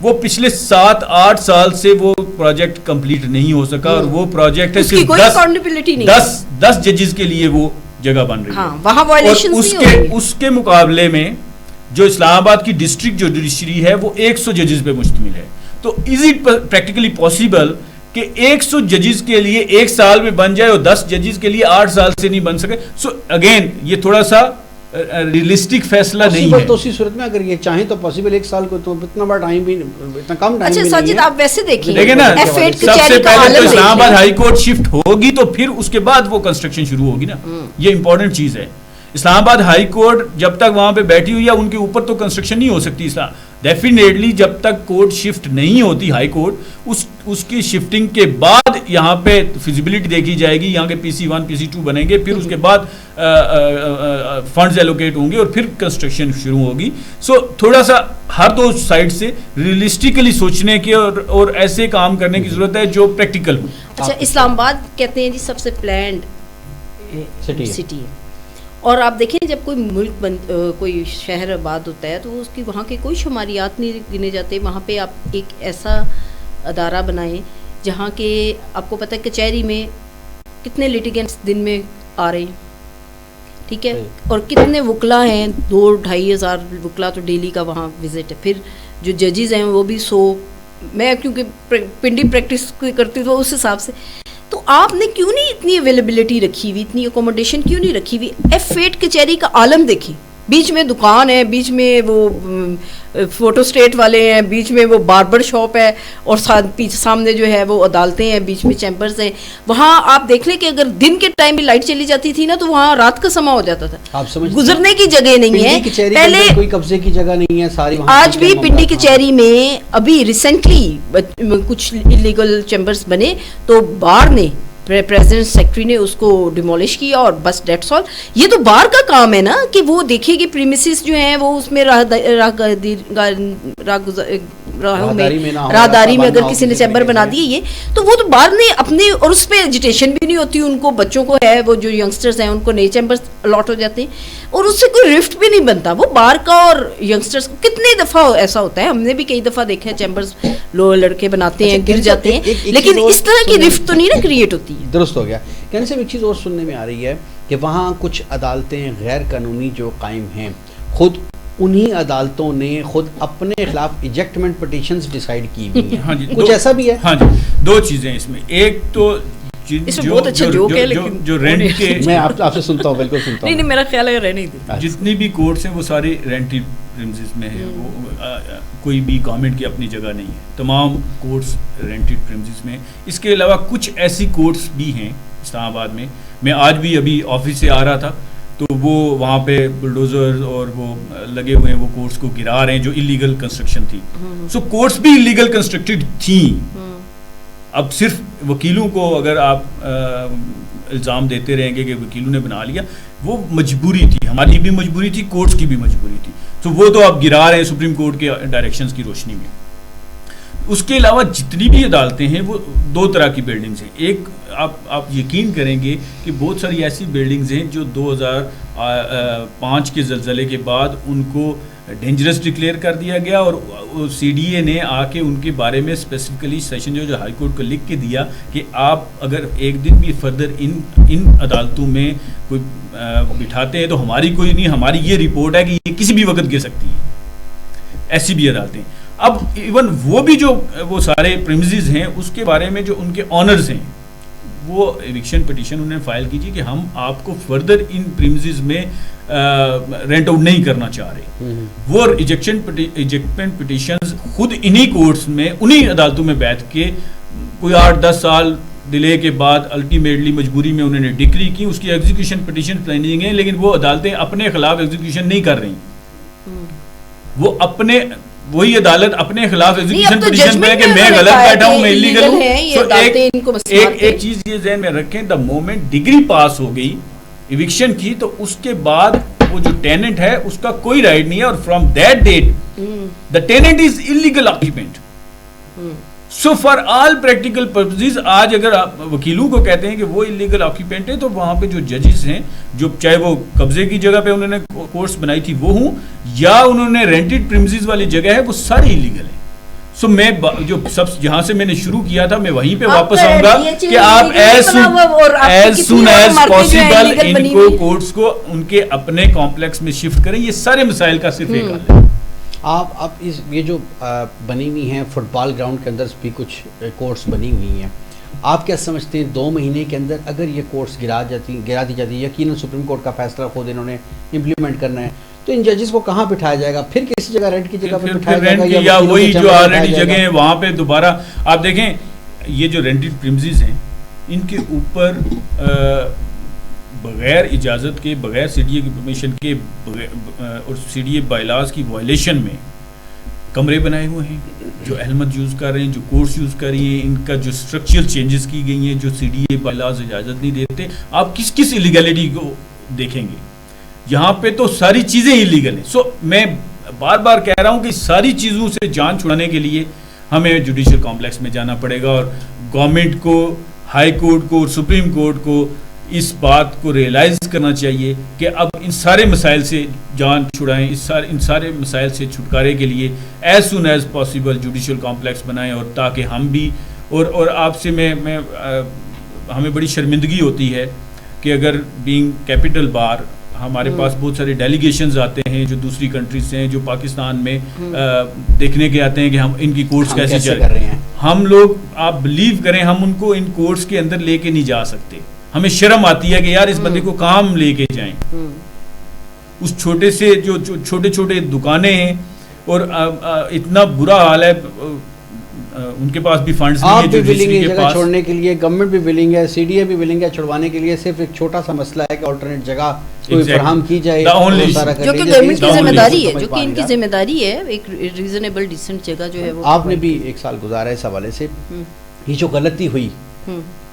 وہ پچھلے 7-8 سال سے وہ پروجیکٹ کمپلیٹ نہیں ہو سکا, اور وہ پروجیکٹ ہے صرف 10 ججز کے لیے وہ جگہ بن رہی ہے. ہاں وہاں وائلیشنز نہیں ہو رہی. اس کے مقابلے میں جو اسلام آباد کی ڈسٹرکٹ جوڈیشری ہے وہ 100 ججز پہ مشتمل ہے. تو از اٹ پریکٹیکلی پاسبل کہ 100 ججز کے لیے ایک سال میں بن جائے اور 10 ججز کے لیے 8 سال سے نہیں بن سکے؟ سو اگین یہ تھوڑا سا ریئلسٹک فیصلہ نہیں ہے. تو اسی صورت میں اگر یہ چاہیں تو پاسبل ایک سال کو، تو اتنا بڑا ٹائم بھی، اتنا کم ٹائم. اچھا ساجد آپ ویسے دیکھیں نا، سب سے پہلے تو اسلام آباد ہائی کورٹ شفٹ ہوگی تو پھر اس کے بعد وہ کنسٹرکشن شروع ہوگی نا. یہ امپورٹنٹ چیز ہے. اسلام آباد ہائی کورٹ جب تک وہاں پہ بیٹھی ہوئی ہے ان کے اوپر تو کنسٹرکشن نہیں ہو سکتی. ڈیفینیٹلی جب تک کورٹ شفٹ نہیں ہوتی ہائی کورٹ، اس کی شفٹنگ کے بعد یہاں پہ فیزیبلٹی دیکھی جائے گی، یہاں کے PC1 PC2 بنیں گے، پھر اس کے بعد فنڈز ایلوکیٹ ہوں گے اور پھر کنسٹرکشن شروع ہوگی. سو تھوڑا سا ہر دو سائڈ سے ریئلسٹکلی سوچنے کی اور ایسے کام کرنے کی ضرورت ہے جو پریکٹیکل ہو. اچھا اسلام آباد کہتے ہیں جی سب سے پلانڈ سٹی ہے، اور آپ دیکھیں جب کوئی ملک کوئی شہر آباد ہوتا ہے تو اس کی وہاں کے کوئی شماریات نہیں گنے جاتے. وہاں پہ آپ ایک ایسا ادارہ بنائیں جہاں کے آپ کو پتہ ہے کچہری میں کتنے لیٹیگنٹس دن میں آ رہے ہیں، ٹھیک ہے، اور کتنے وکلا ہیں، 2-2.5 ہزار وکلا تو ڈیلی کا وہاں وزٹ ہے. پھر جو ججز ہیں وہ بھی 100. میں کیونکہ پنڈی پریکٹس کرتی ہوں تو اس حساب سے تو آپ نے کیوں نہیں اتنی اویلیبلٹی رکھی ہوئی، اتنی اکوموڈیشن کیوں نہیں رکھی ہوئی؟ F8 کچہری کا عالم دیکھیں، بیچ میں دکان ہے، بیچ میں وہ فوٹو اسٹیٹ والے ہیں، بیچ میں وہ باربر شاپ ہے، اور پیچھے سامنے جو ہے وہ عدالتیں ہیں، بیچ میں چیمبرز ہیں. وہاں آپ دیکھ لیں کہ اگر دن کے ٹائم بھی لائٹ چلی جاتی تھی نا تو وہاں رات کا سما ہو جاتا تھا، گزرنے کی جگہ نہیں ہے. پہلے کوئی قبضے کی جگہ نہیں ہے ساری. آج بھی پنڈی کچہری میں ابھی ریسنٹلی کچھ انلیگل چیمبرز بنے تو بار نے پریزیڈنٹ سیکرٹری نے اس کو ڈیمولش کیا اور بس دیٹس آل. یہ تو بار کا کام ہے نا کہ وہ دیکھے کہ پریمیسز جو ہیں وہ اس میں راہداری میں اگر کسی نے چیمبر بنا دیے یہ تو وہ تو بار نے اپنے، اور اس پہ ایجیٹیشن بھی نہیں ہوتی ان کو، بچوں کو ہے وہ جو ینگسٹرز ہیں ان کو نئے چیمبر الاٹ ہو جاتے ہیں اور اس سے کوئی رفٹ بھی نہیں بنتا. وہ بار کا اور ینگسٹرز کو کتنی دفعہ ایسا ہوتا ہے، ہم نے بھی کئی دفعہ دیکھا ہے چیمبرز لڑکے بناتے ہیں گر جاتے ہیں، لیکن اس طرح کی رفٹ تو نہیں نا کریٹ ہوتی. درست ہو گیا. کہنے سے ایک چیز اور سننے میں آ رہی ہے کہ وہاں کچھ عدالتیں غیر قانونی جو قائم ہیں، خود انہی عدالتوں نے خود اپنے خلاف ایجیکٹمنٹ پٹیشنز ڈیسائیڈ کی ہوئی ہیں. کچھ ایسا بھی ہے؟ ہاں جی، دو چیزیں اس میں. ایک تو جو رینٹ کے، میں آپ سے سنتا ہوں، بالکل سنتا ہوں. نہیں میرا خیال ہے رہنے دیں. جتنی بھی کورٹس ہیں وہ سارے رینٹڈ پریمسز میں ہیں، وہ کوئی بھی گورنمنٹ کی اپنی جگہ نہیں ہے، تمام کورٹس رینٹڈ پریمسز میں. اس کے علاوہ کچھ ایسی کورٹس بھی ہیں اسلام آباد میں. میں آج بھی ابھی آفس سے آ رہا تھا تو وہ وہاں پہ بلڈوزر اور وہ لگے ہوئے ہیں، وہ کورٹس کو گرا رہے ہیں جو انلیگل کنسٹرکشن تھی. سو کورٹس بھی انلیگل کنسٹرکٹڈ تھیں. اب صرف وکیلوں کو اگر آپ الزام دیتے رہیں گے کہ وکیلوں نے بنا لیا، وہ مجبوری تھی، ہماری بھی مجبوری تھی، کورٹس کی بھی مجبوری تھی. تو وہ تو آپ گرا رہے ہیں سپریم کورٹ کے ڈائریکشنز کی روشنی میں. اس کے علاوہ جتنی بھی عدالتیں ہیں وہ دو طرح کی بلڈنگز ہیں. ایک آپ یقین کریں گے کہ بہت ساری ایسی بلڈنگز ہیں جو 2005 کے زلزلے کے بعد ان کو ڈینجرس ڈکلیئر کر دیا گیا، اور CDA نے آ کے ان کے بارے میں اسپیسیفکلی سیشن جو ہائی کورٹ کو لکھ کے دیا کہ آپ اگر ایک دن بھی فردر ان عدالتوں میں کوئی بٹھاتے ہیں تو ہماری کوئی نہیں، ہماری یہ رپورٹ ہے کہ یہ کسی بھی وقت گر سکتی ہے. ایسی بھی عدالتیں. اب ایون وہ بھی جو وہ سارے پریمسز ہیں اس کے بارے میں جو ان کے آنرز ہیں وہ ایوکشن پٹیشن انہوں نے فائل کیجیے کہ ہم آپ کو فردر ان پریمسز میں رینٹ آؤٹ نہیں کرنا چاہ رہے. وہ ایجیکٹمنٹ پٹیشنز خود انہی کورٹس میں انہی عدالتوں میں بیٹھ کے کوئی 8-10 سال ڈیلے کے بعد الٹیمیٹلی مجبوری میں انہوں نے ڈکری کی. اس کی ایگزیکیوشن پٹیشن پینڈنگ ہے، لیکن وہ عدالتیں اپنے خلاف ایگزیکیوشن نہیں کر رہی. وہ اپنے وہی عدالت اپنے خلاف ایگزیکیوشن پٹیشن پہ ہے کہ میں غلط بیٹھا ہوں، میں انلیگل ہوں. ایک چیز یہ ذہن میں رکھیں، دا مومنٹ ڈگری پاس ہو گئی ایوکشن کی تو اس کے بعد وہ جو ٹیننٹ ہے اس کا کوئی رائٹ نہیں ہے، اور from that date the tenant is illegal occupant. So for all practical purposes آج اگر آپ وکیلوں کو کہتے ہیں کہ وہ انلیگل آکیوپینٹ ہے تو وہاں پہ جو ججز ہیں جو چاہے وہ قبضے کی جگہ پہ انہوں نے کورٹس بنائی تھی وہ ہوں یا انہوں نے رینٹڈ پریمسز والی جگہ ہے وہ سارے انلیگل ہیں. سو میں جو سب جہاں سے میں نے شروع کیا تھا میں وہیں پہ واپس آؤں گا کہ آپ as soon as possible in کو کورٹس کو ان کے اپنے کمپلیکس میں شفٹ کریں. یہ سارے مسائل کا صرف ایک حل ہے. آپ اب اس یہ جو بنی ہوئی ہیں فٹ بال گراؤنڈ کے اندر بھی کچھ کورٹس بنی ہوئی ہیں, آپ کیا سمجھتے ہیں 2 مہینے کے اندر اگر یہ کورٹس گرا دی جاتی, یقیناً سپریم کورٹ کا فیصلہ خود انہوں نے امپلیمنٹ کرنا ہے, تو ان ججز کو کہاں بٹھایا جائے گا؟ پھر کسی جگہ رینٹ کی جگہ پہ بٹھایا جائے گا یا وہی جو آلریڈی جگہ ہیں وہاں پہ دوبارہ. آپ دیکھیں یہ جو رینٹڈ پریمزز ہیں ان کے اوپر بغیر اجازت کے, بغیر سی ڈی اے کی پرمیشن کے اور C D A bylaws کی وائلیشن میں کمرے بنائے ہوئے ہیں جو احمد یوز کر رہے ہیں, جو کورس یوز کر رہی ہیں, ان کا جو اسٹرکچرل چینجز کی گئی ہیں جو C D A bylaws اجازت نہیں دیتے. آپ کس الیگیلٹی کو دیکھیں گے؟ یہاں پہ تو ساری چیزیں اللیگل ہیں. سو میں بار بار کہہ رہا ہوں کہ ساری چیزوں سے جان چھڑانے کے لیے ہمیں جوڈیشل کمپلیکس میں جانا پڑے گا, اور گورنمنٹ کو, ہائی کورٹ کو اور سپریم کورٹ کو اس بات کو ریئلائز کرنا چاہیے کہ اب ان سارے مسائل سے جان چھڑائیں, ان سارے مسائل سے چھٹکارے کے لیے as soon as possible judicial complex بنائیں, اور تاکہ ہم بھی اور آپ سے میں ہمیں بڑی شرمندگی ہوتی ہے کہ اگر بینگ کیپٹل بار ہمارے پاس بہت سارے ڈیلیگیشنز آتے ہیں جو دوسری کنٹریز سے ہیں, جو پاکستان میں دیکھنے کے آتے ہیں کہ ہم ان کی کورٹس کیسے چل رہے ہیں. ہم لوگ, آپ بلیو کریں, ہم ان کو ان کورٹس کے اندر لے کے نہیں جا سکتے. ہمیں شرم آتی ہے کہ یار اس بندے کو کہاں ہم لے کے جائیں. اس چھوٹے سے جو چھوٹے چھوٹے دکانیں ہیں اور اتنا برا حال ہے, ان کے پاس بھی فنڈز نہیں ہیں, جو ڈسٹرکٹ کے پاس چھوڑنے کے لیے گورنمنٹ بھی ولنگ ہے, سی ڈی اے بھی ولنگ ہے چھڑوانے کے لیے. صرف ایک چھوٹا سا مسئلہ ہے کہ آلٹرنیٹ جگہ کوئی فراہم کی جائے, جو کہ گورنمنٹ کی ذمہ داری ہے, جو کہ ان کی ذمہ داری ہے, ایک ریزنیبل ڈیسنٹ جگہ جو ہے وہ. آپ نے بھی 1 سال گزارا اس حوالے سے, یہ جو غلطی ہوئی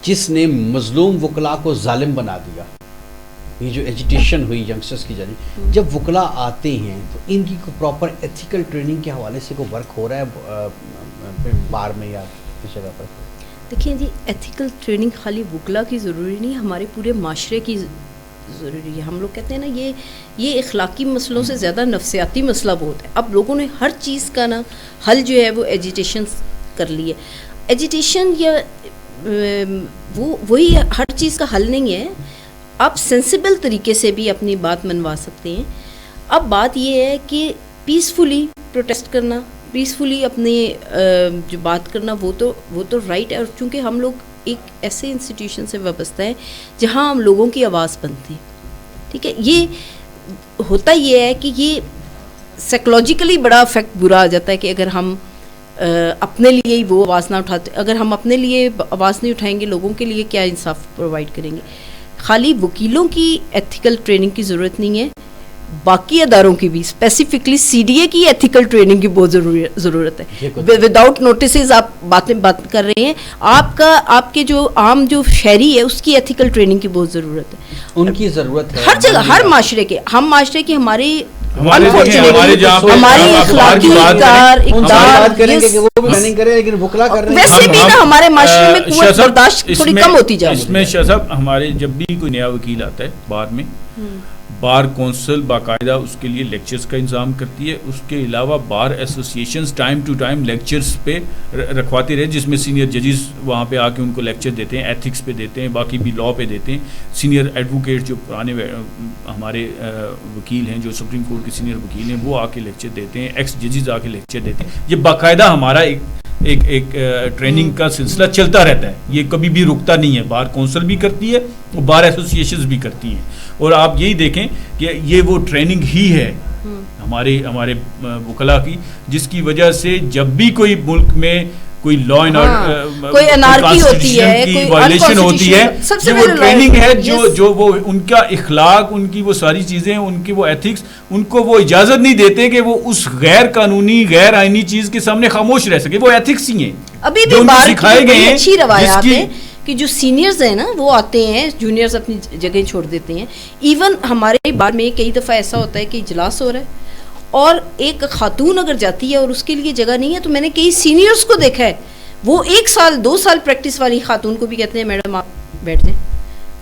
جس نے مظلوم وکلاء کو ظالم بنا دیا, یہ جو ایجیٹیشن ہوئی ینگسٹرز کی جانب, جب وکلاء آتے ہیں تو ان کی پراپر ایتھیکل ٹریننگ کے حوالے سے کوئی ورک ہو رہا ہے بار میں یا اس جگہ پر؟ دیکھیں جی, ایتھیکل ٹریننگ خالی وکلاء کی ضروری نہیں, ہمارے پورے معاشرے کی ضروری ہے. ہم لوگ کہتے ہیں نا یہ اخلاقی مسئلوں سے زیادہ نفسیاتی مسئلہ بہت ہے. اب لوگوں نے ہر چیز کا نا حل جو ہے وہ ایجیٹیشن کر لی ہے. ایجیٹیشن یا وہی ہر چیز کا حل نہیں ہے. آپ سینسیبل طریقے سے بھی اپنی بات منوا سکتے ہیں. اب بات یہ ہے کہ پیسفلی پروٹیسٹ کرنا, پیسفلی اپنے جو بات کرنا, وہ تو رائٹ ہے. اور چونکہ ہم لوگ ایک ایسے انسٹیٹیوشن سے وابستہ ہیں جہاں ہم لوگوں کی آواز بنتی ہے, ٹھیک ہے. یہ ہوتا یہ ہے کہ یہ سائیکولوجیکلی بڑا افیکٹ برا آ جاتا ہے کہ اگر ہم اپنے لیے ہی وہ آواز نہ اٹھاتے, اگر ہم اپنے لیے آواز نہیں اٹھائیں گے, لوگوں کے لیے کیا انصاف پرووائڈ کریں گے. خالی وکیلوں کی ایتھیکل ٹریننگ کی ضرورت نہیں ہے, باقی اداروں کی بھی, اسپیسیفکلی سی ڈی اے کی ایتھیکل ٹریننگ کی بہت ضرورت ہے. وداؤٹ نوٹسز آپ بات کر رہے ہیں, آپ کے جو عام جو شہری ہے اس کی ایتھیکل ٹریننگ کی بہت ضرورت ہے. ان کی ضرورت ہے ہر جگہ, ہر معاشرے کے, ہم معاشرے کی ہماری ہمارے اخلاقی بات کریں گے کہ وہ بھی پلاننگ کریں, لیکن وکلا کر رہے ہیں. ویسے بھی نا ہمارے معاشرے میں قوت برداشت تھوڑی کم ہوتی جا رہی ہے. اس میں شاہ صاحب, ہمارے جب بھی کوئی نیا وکیل آتا ہے بار میں, بار کونسل باقاعدہ اس کے لیے لیکچرز کا انتظام کرتی ہے. اس کے علاوہ bar associations time to time lectures پہ رکھواتے رہے, جس میں سینئر ججز وہاں پہ آ کے ان کو لیکچر دیتے ہیں, ایتھکس پہ دیتے ہیں, باقی بھی لا پہ دیتے ہیں. سینئر ایڈوکیٹ جو پرانے ہمارے وکیل ہیں, جو سپریم کورٹ کے سینئر وکیل ہیں, وہ آ کے لیکچر دیتے ہیں, ایکس ججز آ کے لیکچر دیتے ہیں. یہ باقاعدہ ہمارا ایک ٹریننگ کا سلسلہ چلتا رہتا ہے, یہ کبھی بھی رکتا نہیں ہے. بار کونسل بھی کرتی ہے, وہ بار ایسوسیشنز بھی کرتی ہیں. اور آپ یہی دیکھیں کہ یہ وہ ٹریننگ ہی ہے ہمارے وکلاء کی, جس کی وجہ سے جب بھی کوئی ملک میں کوئی لا اینڈ آرڈر, کوئی انارکی ہوتی ہے, کوئی وائلیشن ہوتی ہے, وہ ٹریننگ ہے جو وہ ان کا اخلاق, ان کی وہ ساری چیزیں, ان کی وہ ایتھکس, ان کو وہ اجازت نہیں دیتے کہ وہ اس غیر قانونی غیر آئینی چیز کے سامنے خاموش رہ سکے. وہ ایتھکس ہی ہیں ابھی بھی سکھائے گئے ہیں. اچھی روایات ہیں کہ جو سینئرز ہیں نا وہ آتے ہیں, جونیئرز اپنی جگہ چھوڑ دیتے ہیں. ایون ہمارے بار میں کئی دفعہ ایسا ہوتا ہے کہ اجلاس ہو رہا ہے اور ایک خاتون اگر جاتی ہے اور اس کے لیے جگہ نہیں ہے, تو میں نے کئی سینئرز کو دیکھا ہے, وہ 1 سال 2 سال پریکٹس والی خاتون کو بھی کہتے ہیں میڈم آپ بیٹھ جائیں.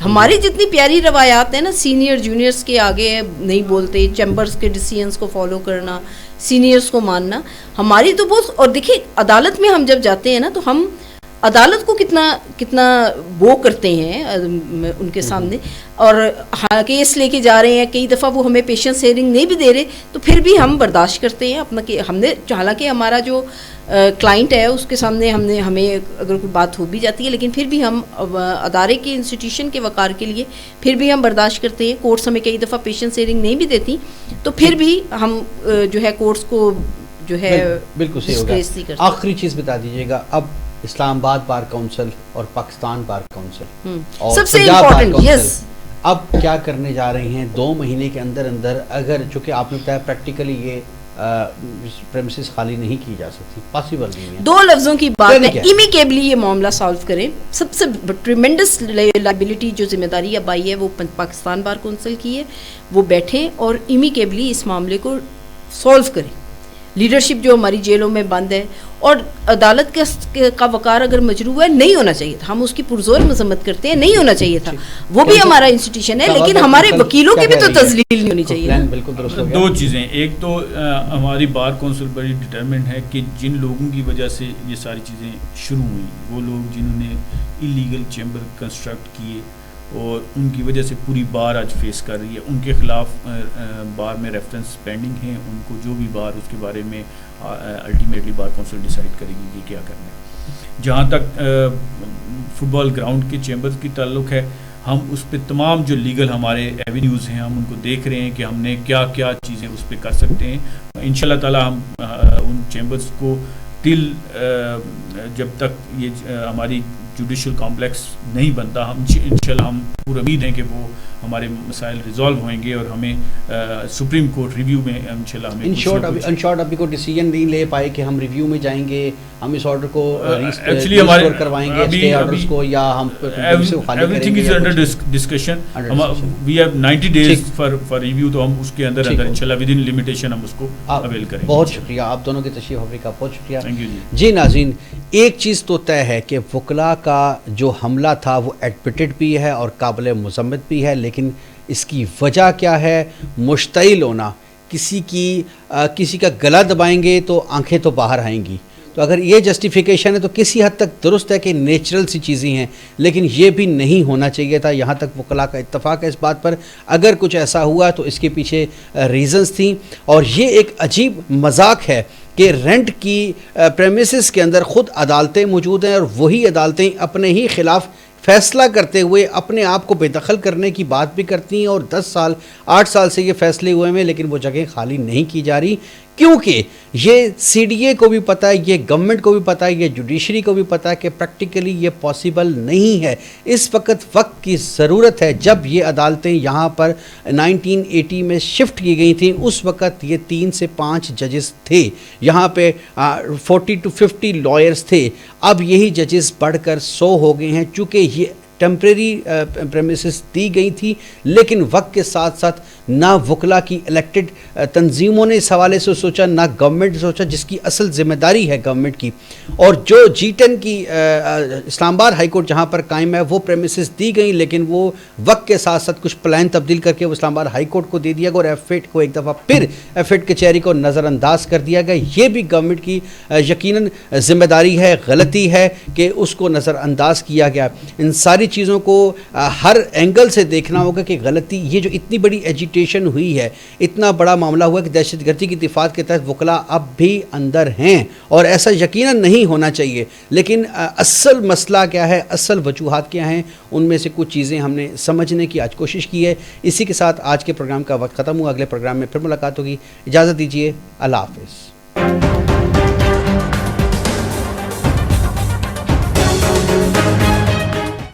ہماری جتنی پیاری روایات ہیں نا, سینئر جونیئرز کے آگے نہیں بولتے, چیمبرز کے ڈیسیژنز کو فالو کرنا, سینئرز کو ماننا ہماری تو بہت. اور دیکھیں عدالت میں ہم جب جاتے ہیں نا تو ہم عدالت کو کتنا وہ کرتے ہیں ان کے سامنے, اور کیس لے کے جا رہے ہیں, کئی دفعہ وہ ہمیں پیشنس ہیئرنگ نہیں بھی دے رہے تو پھر بھی ہم برداشت کرتے ہیں اپنا کہ ہم نے, حالانکہ ہمارا جو کلائنٹ ہے اس کے سامنے ہمیں اگر کوئی بات ہو بھی جاتی ہے لیکن پھر بھی ہم ادارے کے انسٹیٹیوشن کے وقار کے لیے پھر بھی ہم برداشت کرتے ہیں. کورٹس ہمیں کئی دفعہ پیشنس ہیئرنگ نہیں بھی دیتی تو پھر بھی ہم جو ہے کورٹس کو جو ہے بالکل صحیح ہوگا. آخری چیز بتا دیجیے گا, اب اسلام آباد بار کونسل اور پاکستان بار کونسل اور سب سے امپورٹنٹ, یس, اب کیا کرنے جا رہے ہیں 2 مہینے کے اندر اندر, اگر چونکہ آپ نے بتایا پریکٹیکلی یہ پریمیسز خالی نہیں کی جا سکتی, پاسبل نہیں ہے. 2 لفظوں کی بات ہے, امیکیبلی یہ معاملہ سالو کریں. سب سے ٹریمنڈس لائبلٹی جو ذمہ داری اب آئی ہے وہ پاکستان بار کونسل کی ہے, وہ بیٹھیں اور امیکیبلی اس معاملے کو سالو کریں. لیڈرشپ جو ہماری جیلوں میں بند ہے اور عدالت کا وقار اگر مجروح ہے, نہیں ہونا چاہیے تھا, ہم اس کی پرزور مذمت کرتے ہیں, نہیں ہونا چاہیے تھا, وہ بھی ہمارا انسٹیٹیوشن ہے, لیکن ہمارے وکیلوں کی بھی تو تذلیل نہیں ہونی چاہیے. بالکل درست. 2 چیزیں, ایک تو ہماری بار کونسل بڑی ڈٹرمنٹ ہے کہ جن لوگوں کی وجہ سے یہ ساری چیزیں شروع ہوئیں, وہ لوگ جنہوں نے ایلیگل چیمبر کنسٹرکٹ کیے اور ان کی وجہ سے پوری بار آج فیس کر رہی ہے, ان کے خلاف بار میں ریفرنس پینڈنگ ہیں, ان کو جو بھی بار اس کے بارے میں الٹیمیٹلی بار کونسل ڈیسائیڈ کرے گی کہ کیا کرنا ہے. جہاں تک فٹ بال گراؤنڈ کے چیمبرز کی تعلق ہے, ہم اس پہ تمام جو لیگل ہمارے ایونیوز ہیں ہم ان کو دیکھ رہے ہیں کہ ہم نے کیا کیا چیزیں اس پہ کر سکتے ہیں. انشاءاللہ تعالی ہم ان چیمبرز کو ٹل جب تک یہ ہماری جوڈیشل کمپلیکس نہیں بنتا, ہم انشاءاللہ ہم پورا امید ہیں کہ وہ ہمارے مسائل ریزالو ہوئیں گے اور ہمیں سپریم کورٹ ریویو میں انشاءاللہ ہمیں ان شارٹ ابھی کوئی ڈیسیجن نہیں لے پائے کہ ہم ریویو میں جائیں گے, ہم اس آرڈر کو ایکچولی ہمارے کروائیں گے اسٹے آرڈرز کو, یا ہم everything is under discussion. We have 90 days for review, تو ہم اس کے اندر انشاءاللہ ود ان لمیٹیشن ہم اس کو اویل کریں گے. بہت شکریہ آپ دونوں کی تشریف آوری کا, بہت شکریہ. جی ناظرین, ایک چیز تو طے ہے کہ وکلاء کا جو حملہ تھا وہ ایڈمٹڈ بھی ہے اور قابل مذمت بھی ہے, لیکن اس کی وجہ کیا ہے؟ مشتعل ہونا. کسی کا گلا دبائیں گے تو آنکھیں تو باہر آئیں گی. تو اگر یہ جسٹیفیکیشن ہے تو کسی حد تک درست ہے کہ نیچرل سی چیزیں ہیں, لیکن یہ بھی نہیں ہونا چاہیے تھا. یہاں تک وکلاء کا اتفاق ہے اس بات پر. اگر کچھ ایسا ہوا تو اس کے پیچھے ریزنز تھیں, اور یہ ایک عجیب مذاق ہے کہ رینٹ کی پریمیسز کے اندر خود عدالتیں موجود ہیں, اور وہی عدالتیں اپنے ہی خلاف فیصلہ کرتے ہوئے اپنے آپ کو بے دخل کرنے کی بات بھی کرتی ہیں, اور 10 سال 8 سال سے یہ فیصلے ہوئے ہیں, لیکن وہ جگہیں خالی نہیں کی جا رہی, کیونکہ یہ سی ڈی اے کو بھی پتہ ہے, یہ گورنمنٹ کو بھی پتہ ہے, یہ جوڈیشری کو بھی پتہ ہے کہ پریکٹیکلی یہ پاسبل نہیں ہے. اس وقت کی ضرورت ہے. جب یہ عدالتیں یہاں پر 1980 میں شفٹ کی گئی تھیں, اس وقت یہ 3 سے 5 ججز تھے, یہاں پہ 40 to 50 لائرز تھے. اب یہی ججز بڑھ کر 100 ہو گئے ہیں, چونکہ یہ ٹیمپریری پریمیسز دی گئی تھی, لیکن وقت کے ساتھ ساتھ نہ وکلاء کی الیکٹڈ تنظیموں نے اس حوالے سے سوچا, نہ گورنمنٹ نے سوچا, جس کی اصل ذمہ داری ہے گورنمنٹ کی. اور جو G10 کی اسلام آباد ہائی کورٹ جہاں پر قائم ہے, وہ پریمیسز دی گئیں, لیکن وہ وقت کے ساتھ ساتھ کچھ پلان تبدیل کر کے وہ اسلام آباد ہائی کورٹ کو دے دیا گیا, اور ایف8 کو ایک دفعہ پھر ایف8 کچہری کو نظر انداز کر دیا گیا. یہ بھی گورنمنٹ کی یقیناً ذمہ داری ہے, غلطی ہے کہ اس کو نظر انداز کیا گیا. ان ساری چیزوں کو ہر اینگل سے دیکھنا ہوگا کہ غلطی, یہ جو اتنی بڑی ایجیٹیشن ہوئی ہے, اتنا بڑا معاملہ ہوا کہ دہشت گردی کی دفعات کے تحت وکلاء اب بھی اندر ہیں, اور ایسا یقیناً نہیں ہونا چاہیے. لیکن اصل مسئلہ کیا ہے, اصل وجوہات کیا ہیں, ان میں سے کچھ چیزیں ہم نے سمجھنے کی آج کوشش کی ہے. اسی کے ساتھ آج کے پروگرام کا وقت ختم ہوا. اگلے پروگرام میں پھر ملاقات ہوگی. اجازت دیجیے, اللہ حافظ.